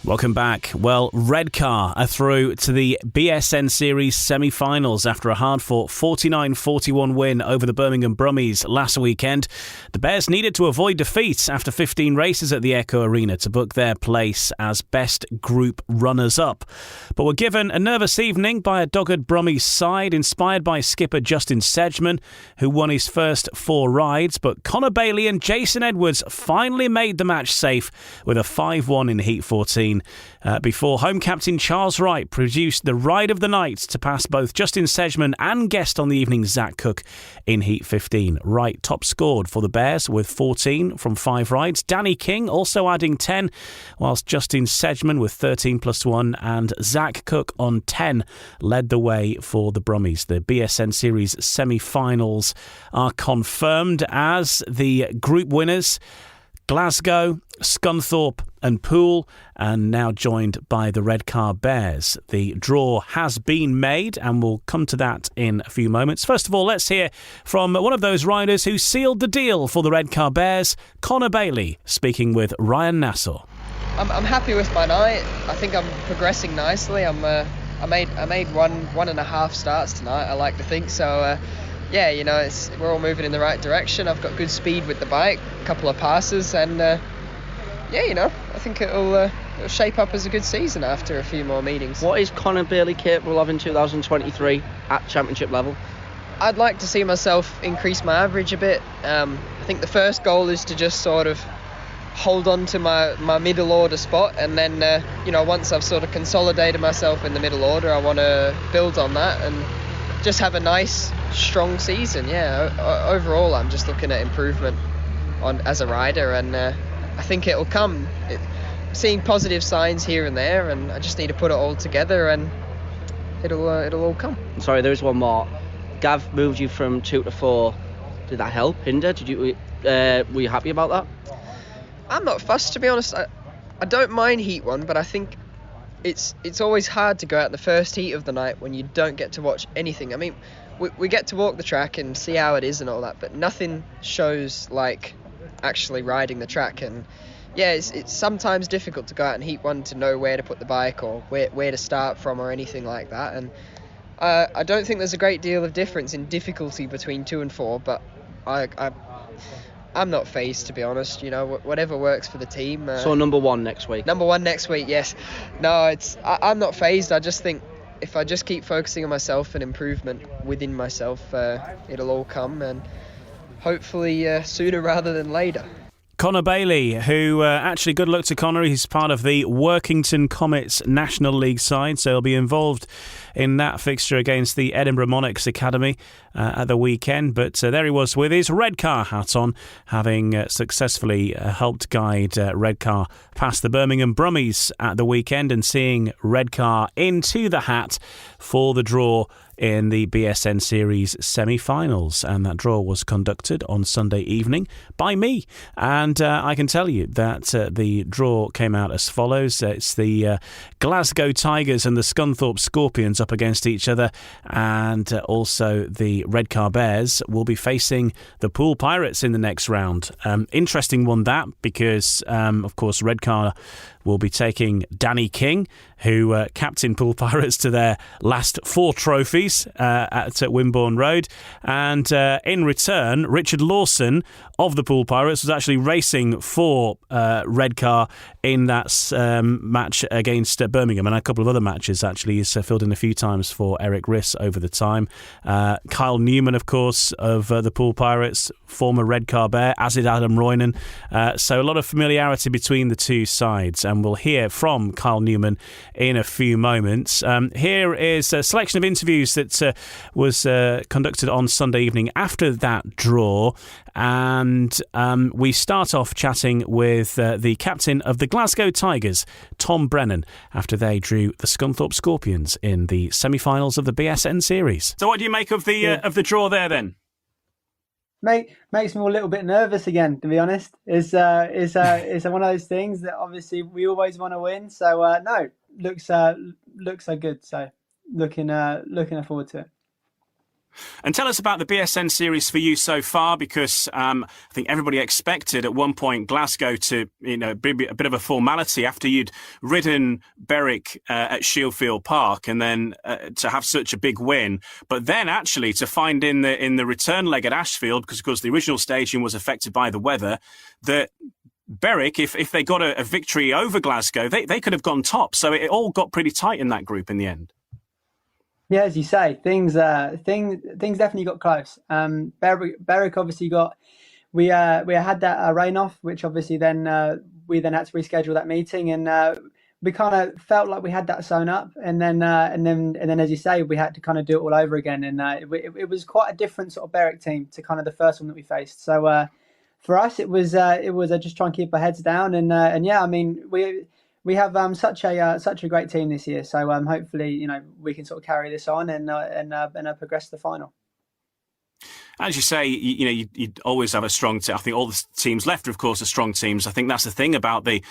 Speaker 3: Welcome back. Well, Redcar are through to the BSN Series semi-finals after a hard-fought 49-41 win over the Birmingham Brummies last weekend. The Bears needed to avoid defeat after 15 races at the Echo Arena to book their place as best group runners-up, but were given a nervous evening by a dogged Brummies side inspired by skipper Justin Sedgman, who won his first 4 rides, but Connor Bailey and Jason Edwards finally made the match safe with a 5-1 in Heat 14. Before home captain Charles Wright produced the ride of the night to pass both Justin Sedgman and guest on the evening Zach Cook in Heat 15. Wright top scored for the Bears with 14 from 5 rides. Danny King also adding 10, whilst Justin Sedgman with 13 plus 1 and Zach Cook on 10 led the way for the Brummies. The BSN Series semi-finals are confirmed as the group winners Glasgow, Scunthorpe and Poole, and now joined by the Redcar Bears. The draw has been made, and we'll come to that in a few moments. First of all, let's hear from one of those riders who sealed the deal for the Redcar Bears, Connor Bailey, speaking with Ryan Nassau.
Speaker 9: I'm happy with my night. I think I'm progressing nicely. I made one and a half starts tonight, I like to think, so yeah, you know, we're all moving in the right direction. I've got good speed with the bike, a couple of passes, and yeah, you know, I think it'll shape up as a good season after a few more meetings.
Speaker 10: What is Connor Bailey capable of in 2023 at championship level?
Speaker 9: I'd like to see myself increase my average a bit. I think the first goal is to just sort of hold on to my middle order spot, and then you know, once I've sort of consolidated myself in the middle order, I want to build on that and just have a nice strong season. Yeah, overall I'm just looking at improvement as a rider, and I think it'll come. Seeing positive signs here and there, and I just need to put it all together, and it'll all come.
Speaker 10: Sorry, there is one more. Gav moved you from 2 to 4. Did that help? Hinder? Were you happy about that?
Speaker 9: I'm not fussed, to be honest. I don't mind Heat 1, but I think it's always hard to go out in the first heat of the night when you don't get to watch anything. I mean, we get to walk the track and see how it is and all that, but nothing shows like actually riding the track. And yeah, it's sometimes difficult to go out in Heat 1 to know where to put the bike or where to start from or anything like that. And I don't think there's a great deal of difference in difficulty between 2 and 4, but I'm not phased, to be honest. You know, whatever works for the team.
Speaker 10: So number 1 next week?
Speaker 9: Number 1 next week, yes. No, I'm not phased. I just think if I just keep focusing on myself and improvement within myself, it'll all come, and hopefully sooner rather than later.
Speaker 3: Connor Bailey, who actually, good luck to Connor. He's part of the Workington Comets National League side, so he'll be involved in that fixture against the Edinburgh Monarchs Academy at the weekend. But there he was with his Redcar hat on, having successfully helped guide Redcar past the Birmingham Brummies at the weekend, and seeing Redcar into the hat for the draw in the BSN Series semi-finals. And that draw was conducted on Sunday evening by me. And I can tell you that the draw came out as follows. It's the Glasgow Tigers and the Scunthorpe Scorpions up against each other. And also the Redcar Bears will be facing the Poole Pirates in the next round. Interesting one, that, because, of course, Redcar will be taking Danny King, who captained Poole Pirates to their last 4 trophies at Wimborne Road. And in return, Richard Lawson of the Poole Pirates was actually racing for Redcar in that match against Birmingham, and a couple of other matches. Actually, he's filled in a few times for Eric Riss over the time. Kyle Kyle Newman, of course, of the Poole Pirates, former Redcar Bear, as did Adam Roynan. So a lot of familiarity between the two sides, and we'll hear from Kyle Newman in a few moments. Here is a selection of interviews that was conducted on Sunday evening after that draw, and we start off chatting with the captain of the Glasgow Tigers, Tom Brennan, after they drew the Scunthorpe Scorpions in the semi-finals of the BSN Series. So what do you make of the draw there then?
Speaker 11: Makes me a little bit nervous again, to be honest. It's one of those things that obviously we always want to win. So no, looks so good. So looking forward to it.
Speaker 3: And tell us about the BSN Series for you so far, because I think everybody expected at one point Glasgow to, be a bit of a formality after you'd ridden Berwick at Shieldfield Park, and then to have such a big win. But then actually to find in the return leg at Ashfield, because of course the original staging was affected by the weather, that Berwick, if they got a victory over Glasgow, they could have gone top. So it all got pretty tight in that group in the end.
Speaker 11: Yeah, as you say, things definitely got close. Berwick obviously we had that rain off, which obviously then we then had to reschedule that meeting, and we kind of felt like we had that sewn up, and then as you say, we had to kind of do it all over again, and it was quite a different sort of Berwick team to kind of the first one that we faced. So for us, it was just try and keep our heads down, and yeah, I mean we have such a great team this year, so hopefully we can sort of carry this on and progress to the final.
Speaker 3: As you say, you'd always have a strong team. I think all the teams left, of course, are strong teams. I think that's the thing about the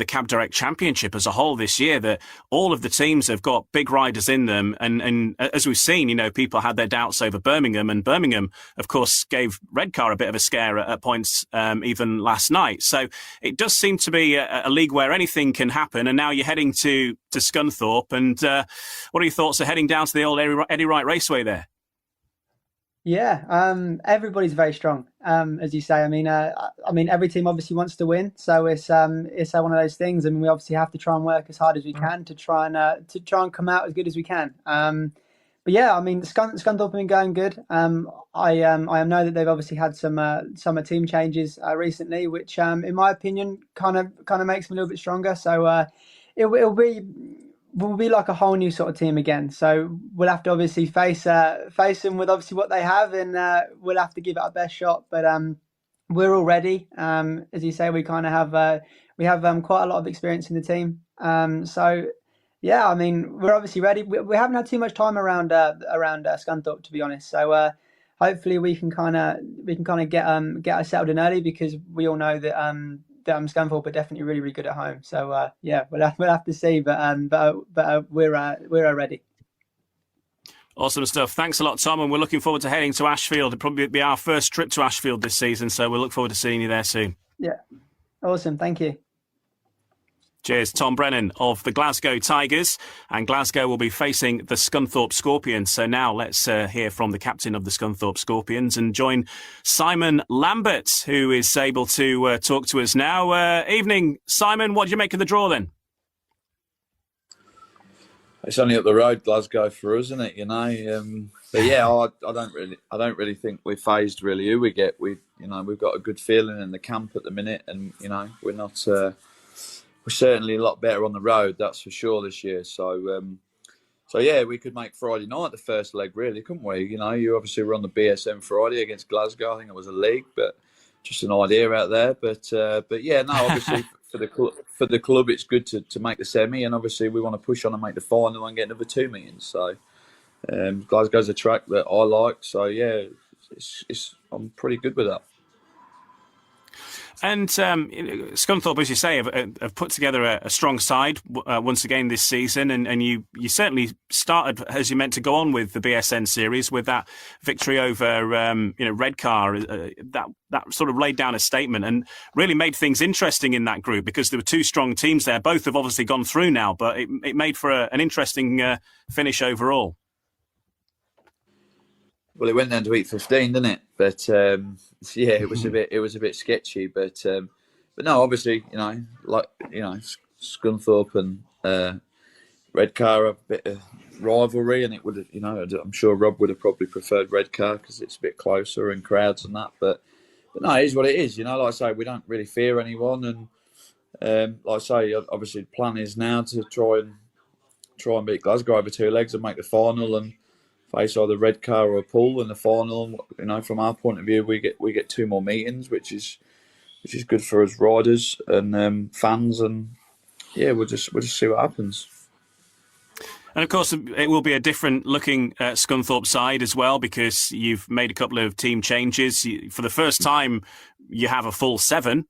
Speaker 3: Cab Direct Championship as a whole this year, that all of the teams have got big riders in them. And as we've seen, people had their doubts over Birmingham, and Birmingham, of course, gave Redcar a bit of a scare at points even last night. So it does seem to be a league where anything can happen. And now you're heading to Scunthorpe. And what are your thoughts of heading down to the old Eddie Wright Raceway there?
Speaker 11: Yeah, everybody's very strong, as you say. I mean, every team obviously wants to win, so it's one of those things. I mean, we obviously have to try and work as hard as we can to try and come out as good as we can. But yeah, I mean, Scunthorpe have been going good. I know that they've obviously had some summer team changes recently, which, in my opinion, kind of makes them a little bit stronger. So we'll be like a whole new sort of team again. So we'll have to obviously face them with obviously what they have, and we'll have to give it our best shot. But we're all ready. As you say, we kind of have quite a lot of experience in the team. So yeah, I mean, we're obviously ready. We haven't had too much time around Scunthorpe, to be honest. So hopefully we can kind of get us settled in early, because we all know that Scunthorpe are definitely really, really good at home. So yeah, we'll have to see, but we're ready.
Speaker 3: Awesome stuff. Thanks a lot, Tom, and we're looking forward to heading to Ashfield. It'll probably be our first trip to Ashfield this season, so we'll look forward to seeing you there soon.
Speaker 11: Yeah, awesome. Thank you.
Speaker 3: Cheers. Tom Brennan of the Glasgow Tigers, and Glasgow will be facing the Scunthorpe Scorpions. So now let's hear from the captain of the Scunthorpe Scorpions and join Simon Lambert, who is able to talk to us now. Evening, Simon. What did you make of the draw then?
Speaker 12: It's only up the road, Glasgow, for us, isn't it? But yeah, I don't really think we're phased really who we get. We've got a good feeling in the camp at the minute, and we're not. We're certainly a lot better on the road, that's for sure, this year. So yeah, we could make Friday night the first leg, really, couldn't we? You obviously were on the BSN Friday against Glasgow. I think it was a league, but just an idea out there. But yeah, no, obviously for the club, it's good to make the semi, and obviously we want to push on and make the final and get another 2 meetings. So Glasgow's a track that I like. So yeah, I'm pretty good with that.
Speaker 3: And Scunthorpe, as you say, have put together a strong side once again this season, and you certainly started as you meant to go on with the BSN Series with that victory over Redcar. That sort of laid down a statement and really made things interesting in that group, because there were two strong teams there. Both have obviously gone through now, but it made for an interesting finish overall.
Speaker 12: Well, it went down to heat 15, didn't it? But yeah, it was a bit sketchy. But no, obviously, Scunthorpe and Redcar are a rivalry, and it would have, I'm sure Rob would have probably preferred Redcar because it's a bit closer and crowds and that. But no, it is what it is. Like I say, we don't really fear anyone, and like I say, obviously the plan is now to try and beat Glasgow over 2 legs and make the final and face either Redcar or Poole in the final. From our point of view, we get 2 more meetings, which is good for us riders and fans, and yeah, we'll just see what happens.
Speaker 3: And of course, it will be a different looking Scunthorpe side as well, because you've made a couple of team changes. For the first time, you have a full 7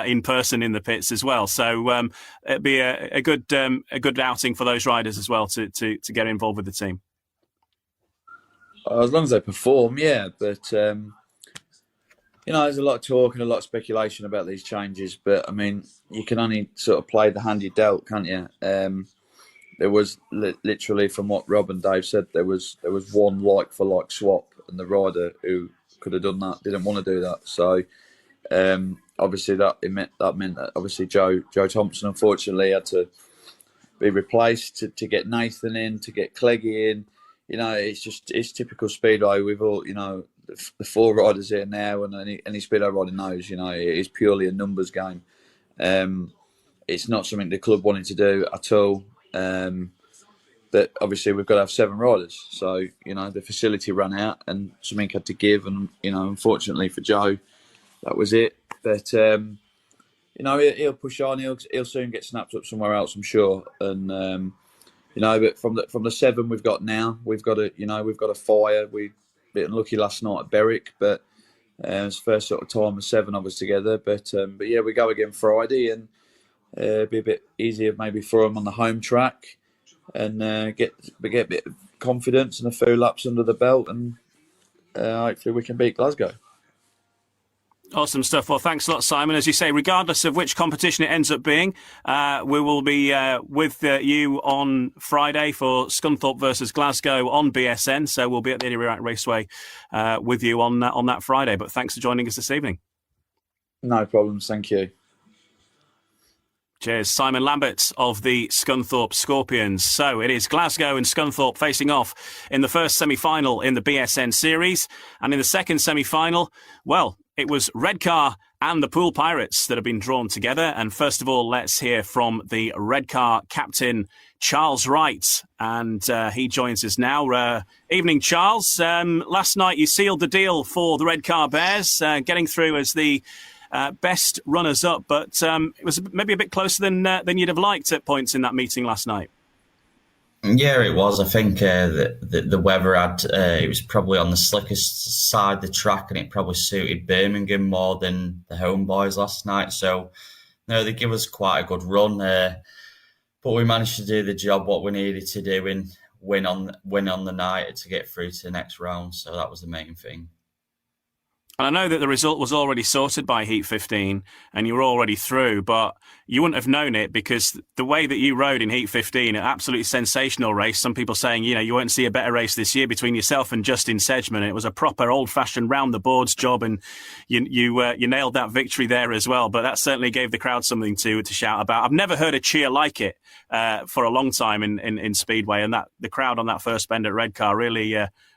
Speaker 3: in person in the pits as well. So it'll be a good outing for those riders as well to get involved with the team.
Speaker 12: As long as they perform, yeah. But there's a lot of talk and a lot of speculation about these changes. But I mean, you can only sort of play the hand you dealt, can't you? There was literally, from what Rob and Dave said, there was one like for like swap, and the rider who could have done that didn't want to do that. So obviously that meant that obviously Joe Thompson unfortunately had to be replaced to get Nathan in, to get Cleggy in. It's typical Speedway. We've all the 4 riders here now, and any Speedway rider knows it is purely a numbers game. It's not something the club wanted to do at all. But obviously we've got to have 7 riders, so the facility ran out and something had to give, and unfortunately for Joe, that was it. But he'll push on. He'll soon get snapped up somewhere else, I'm sure. And but from the 7 we've got now, we've got a fire. We bit unlucky last night at Berwick, but it's the first sort of time the 7 of us together. But yeah, we go again Friday, and be a bit easier maybe for them on the home track, and get a bit of confidence and a few laps under the belt, and hopefully we can beat Glasgow.
Speaker 3: Awesome stuff. Well, thanks a lot, Simon. As you say, regardless of which competition it ends up being, we will be with you on Friday for Scunthorpe versus Glasgow on BSN. So we'll be at the Wright Raceway with you on that Friday. But thanks for joining us this evening.
Speaker 12: No problems. Thank you.
Speaker 3: Cheers. Simon Lambert of the Scunthorpe Scorpions. So it is Glasgow and Scunthorpe facing off in the first semi-final in the BSN Series. And in the second semi-final, well, it was Redcar and the Poole Pirates that have been drawn together. And first of all, let's hear from the Redcar captain, Charles Wright. And he joins us now. Evening, Charles. Last night you sealed the deal for the Redcar Bears, getting through as the best runners-up, but it was maybe a bit closer than you'd have liked at points in that meeting last night.
Speaker 6: Yeah, it was. I think the weather it was probably on the slickest side of the track, and it probably suited Birmingham more than the home boys last night. So, no, they give us quite a good run, but we managed to do the job what we needed to do and win on the night to get through to the next round. So that was the main thing.
Speaker 3: And I know that the result was already sorted by Heat 15 and you were already through, but you wouldn't have known it because the way that you rode in Heat 15, an absolutely sensational race. Some people saying, you won't see a better race this year between yourself and Justin Sedgman. It was a proper old-fashioned round-the-boards job, and you nailed that victory there as well. But that certainly gave the crowd something to shout about. I've never heard a cheer like it for a long time in Speedway, and that the crowd on that first bend at Redcar really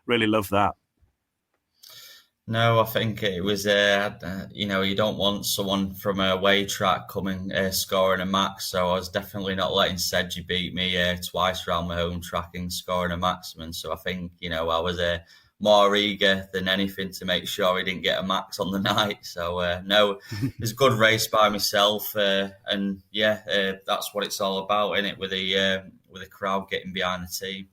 Speaker 3: loved that.
Speaker 6: No, I think it was, you don't want someone from a away track coming scoring a max. So I was definitely not letting Sedgy beat me twice around my home track and scoring a maximum. So I think, I was more eager than anything to make sure he didn't get a max on the night. So, no, it was a good race by myself. And yeah, that's what it's all about, isn't it? With the crowd getting behind the team.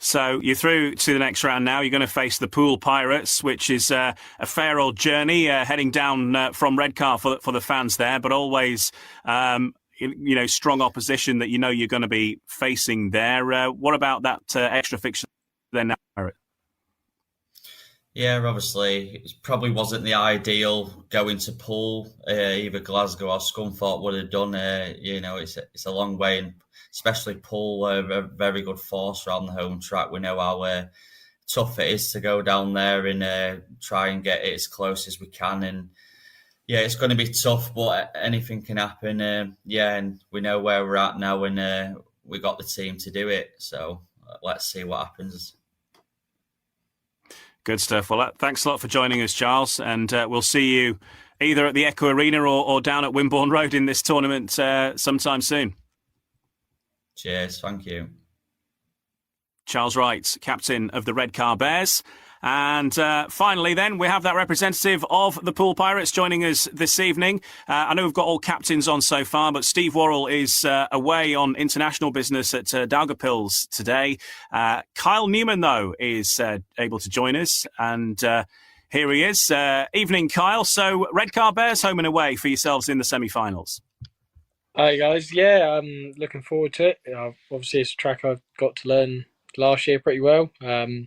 Speaker 3: So you're through to the next round now. You're going to face the Poole Pirates, which is a fair old journey heading down from Redcar for the fans there, but always, strong opposition that you're going to be facing there. What about that extra fixture then now, Pirate?
Speaker 6: Yeah, obviously, it probably wasn't the ideal going to Poole. Either Glasgow or Scunthorpe would have done. It's a long way, and especially Poole, a very good force around the home track. We know how tough it is to go down there and try and get it as close as we can. And yeah, it's going to be tough, but anything can happen. And we know where we're at now, and we got the team to do it. So let's see what happens.
Speaker 3: Good stuff. Well, thanks a lot for joining us, Charles, and we'll see you either at the Echo Arena or down at Wimborne Road in this tournament sometime soon.
Speaker 6: Cheers, thank you.
Speaker 3: Charles Wright, captain of the Redcar Bears. And finally, then, we have that representative of the Poole Pirates joining us this evening. I know we've got all captains on so far, but Steve Worrell is away on international business at Daugavpils today. Kyle Newman, though, is able to join us. And here he is. Evening, Kyle. So, Redcar Bears home and away for yourselves in the semi-finals.
Speaker 13: Hi, guys. Yeah, I'm looking forward to it. Obviously, it's a track I've got to learn last year pretty well. I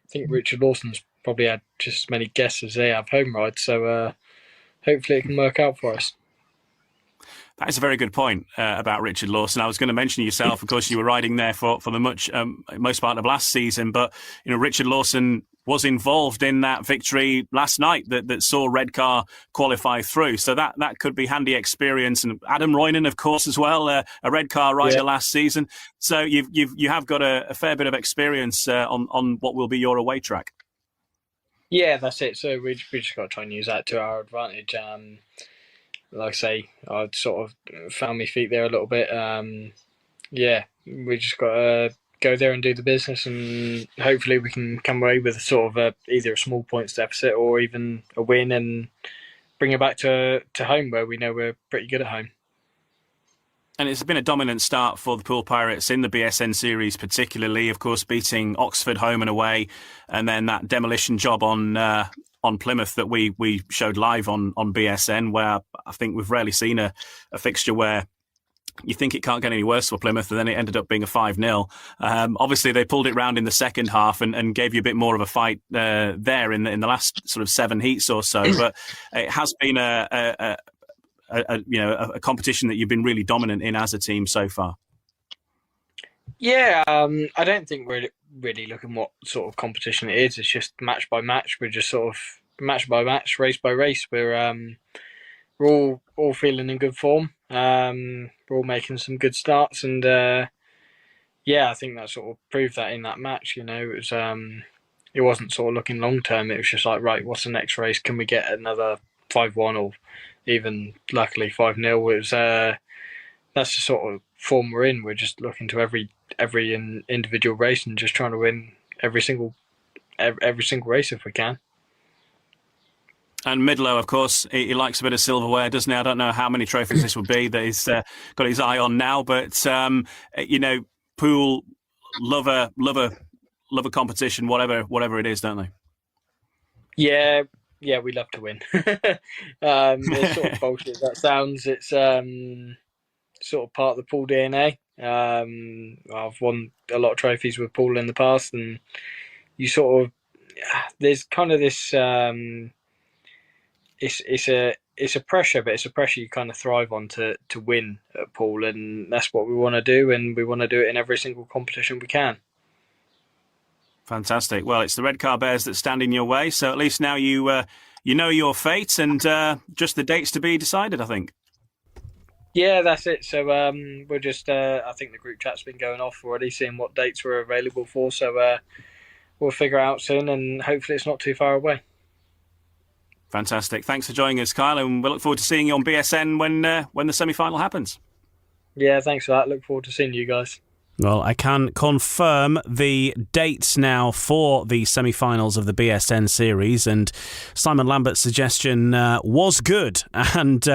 Speaker 13: think Richard Lawson's probably had just as many guests as they have home rides, so hopefully it can work out for us.
Speaker 3: That is a very good point about Richard Lawson. I was going to mention yourself. Of course, you were riding there for the most part of last season, but Richard Lawson was involved in that victory last night that saw Redcar qualify through. So that could be handy experience. And Adam Roynan, of course, as well, a Redcar rider last season. So you have got a fair bit of experience on what will be your away track.
Speaker 13: Yeah, that's it. So we just got to try and use that to our advantage. Like I say, I'd sort of found my feet there a little bit. We just got to go there and do the business, and hopefully we can come away with sort of either a small points deficit or even a win and bring it back to home, where we know we're pretty good at home.
Speaker 3: And it's been a dominant start for the Poole Pirates in the BSN Series, particularly, of course, beating Oxford home and away, and then that demolition job on Plymouth that we showed live on BSN, where I think we've rarely seen a fixture where you think it can't get any worse for Plymouth, and then it ended up being a 5-0. Obviously, they pulled it round in the second half and gave you a bit more of a fight there in the last sort of 7 heats or so. But it has been a competition that you've been really dominant in as a team so far.
Speaker 13: Yeah, I don't think we're really looking what sort of competition it is. It's just match by match. We're just sort of match by match, race by race. We're all feeling in good form. We're all making some good starts, and I think that sort of proved that in that match. It wasn't sort of looking long term. It was just like, right, what's the next race? Can we get another 5-1 or even luckily 5-0? It was that's the sort of form we're in. We're just looking to every individual race and just trying to win every single race if we can.
Speaker 3: And Midlow, of course, he likes a bit of silverware, doesn't he? I don't know how many trophies this would be that he's got his eye on now, but Poole love a competition, whatever it is, don't they?
Speaker 13: Yeah, we love to win. It's sort of bullshit that sounds. It's sort of part of the Poole DNA. I've won a lot of trophies with Poole in the past, and you sort of there's kind of this. It's a pressure, but it's a pressure you kind of thrive on to win at Poole, and that's what we want to do, and we want to do it in every single competition we can.
Speaker 3: Fantastic. Well, it's the Redcar Bears that stand in your way, so at least now you know your fate, and just the dates to be decided, I think.
Speaker 13: Yeah, that's it. So we're just I think the group chat's been going off already, seeing what dates we're available for, so we'll figure it out soon, and hopefully it's not too far away.
Speaker 3: Fantastic. Thanks for joining us, Kyle, and we'll look forward to seeing you on BSN when the semi-final happens.
Speaker 13: Yeah, thanks for that. Look forward to seeing you guys.
Speaker 3: Well, I can confirm the dates now for the semi-finals of the BSN Series, and Simon Lambert's suggestion was good, and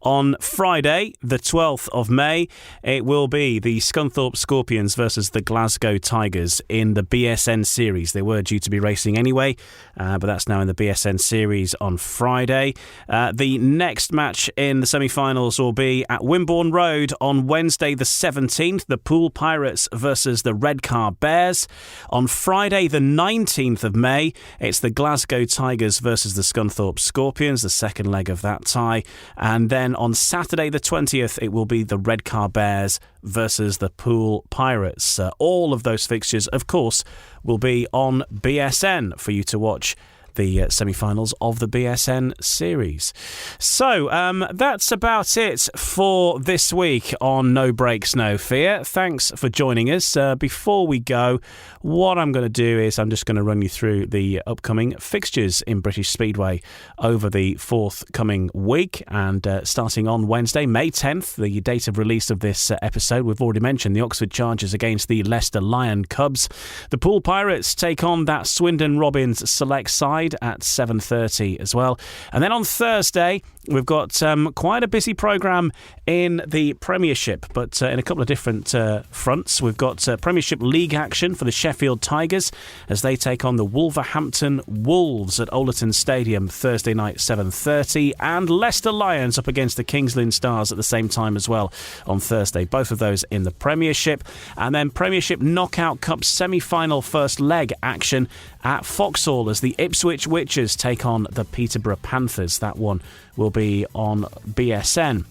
Speaker 3: on Friday, the 12th of May, it will be the Scunthorpe Scorpions versus the Glasgow Tigers in the BSN Series. They were due to be racing anyway, but that's now in the BSN Series on Friday. The next match in the semi-finals will be at Wimborne Road on Wednesday the 17th, the Poole Pirates versus the Redcar Bears. On Friday the 19th of May, it's the Glasgow Tigers versus the Scunthorpe Scorpions, the second leg of that tie. And then on Saturday the 20th, it will be the Redcar Bears versus the Poole Pirates. All of those fixtures, of course, will be on BSN for you to watch the semi-finals of the BSN Series. So that's about it for this week on No Breaks, No Fear. Thanks for joining us. Before we go, what I'm going to do is I'm just going to run you through the upcoming fixtures in British Speedway over the forthcoming week. And starting on Wednesday, May 10th, the date of release of this episode, we've already mentioned the Oxford Chargers against the Leicester Lion Cubs. The Poole Pirates take on that Swindon Robins select side at 7:30 as well. And then on Thursday, we've got quite a busy programme in the Premiership, but in a couple of different fronts. We've got Premiership League action for the Sheffield Tigers as they take on the Wolverhampton Wolves at Oleton Stadium Thursday night, 7:30, and Leicester Lions up against the Kings Lynn Stars at the same time as well on Thursday. Both of those in the Premiership. And then Premiership Knockout Cup semi-final first leg action at Foxhall as the Ipswich Witches take on the Peterborough Panthers. That one will be on BSN.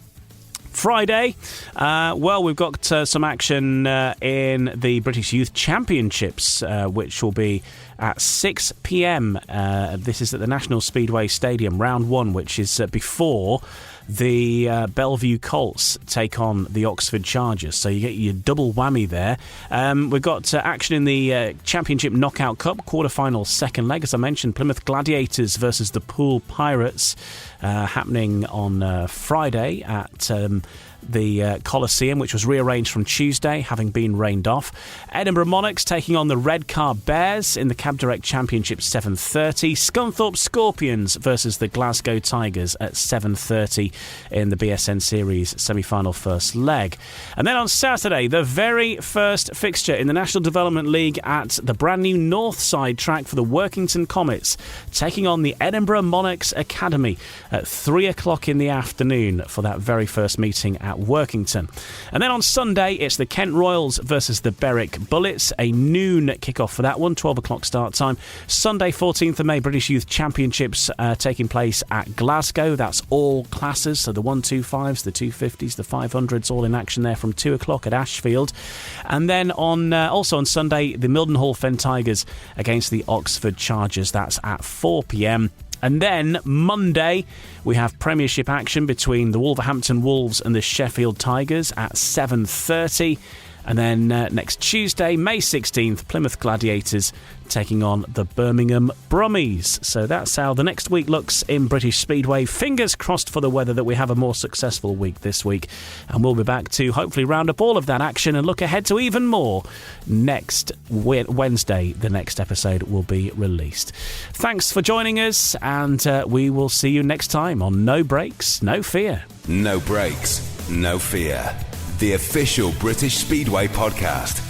Speaker 3: Friday, we've got some action in the British Youth Championships, which will be at 6 p.m. This is at the National Speedway Stadium, round one, which is before the Bellevue Colts take on the Oxford Chargers. So you get your double whammy there. We've got action in the Championship Knockout Cup, quarter-final second leg. As I mentioned, Plymouth Gladiators versus the Poole Pirates happening on Friday at the Coliseum, which was rearranged from Tuesday, having been rained off. Edinburgh Monarchs taking on the Redcar Bears in the Cab Direct Championship, 7:30. Scunthorpe Scorpions versus the Glasgow Tigers at 7:30 in the BSN Series semi-final first leg. And then on Saturday, the very first fixture in the National Development League at the brand new Northside track for the Workington Comets, taking on the Edinburgh Monarchs Academy at 3 o'clock in the afternoon for that very first meeting at Workington. And then on Sunday, it's the Kent Royals versus the Berwick Bullets, a noon kickoff for that one, 12 o'clock start time. Sunday, 14th of May, British Youth Championships taking place at Glasgow. That's all classes, so the 125s, the 250s, the 500s, all in action there from 2 o'clock at Ashfield. And then also on Sunday, the Mildenhall Fen Tigers against the Oxford Chargers. That's at 4 p.m. And then Monday, we have Premiership action between the Wolverhampton Wolves and the Sheffield Tigers at 7:30. And then next Tuesday, May 16th, Plymouth Gladiators taking on the Birmingham Brummies. So that's how the next week looks in British Speedway. Fingers crossed for the weather that we have a more successful week this week. And we'll be back to hopefully round up all of that action and look ahead to even more next Wednesday. The next episode will be released. Thanks for joining us, and we will see you next time on No Breaks, No Fear.
Speaker 2: No Breaks, No Fear. The official British Speedway podcast.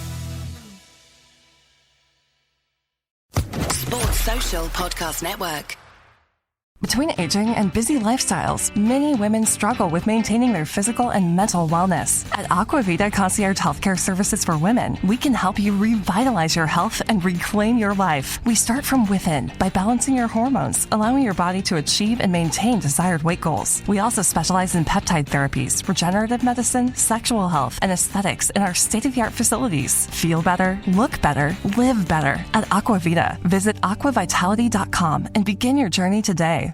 Speaker 1: Sports Social Podcast Network.
Speaker 14: Between aging and busy lifestyles, many women struggle with maintaining their physical and mental wellness. At Aquavita Concierge Healthcare Services for Women, we can help you revitalize your health and reclaim your life. We start from within by balancing your hormones, allowing your body to achieve and maintain desired weight goals. We also specialize in peptide therapies, regenerative medicine, sexual health, and aesthetics in our state-of-the-art facilities. Feel better, look better, live better at Aquavita. Visit aquavitality.com and begin your journey today.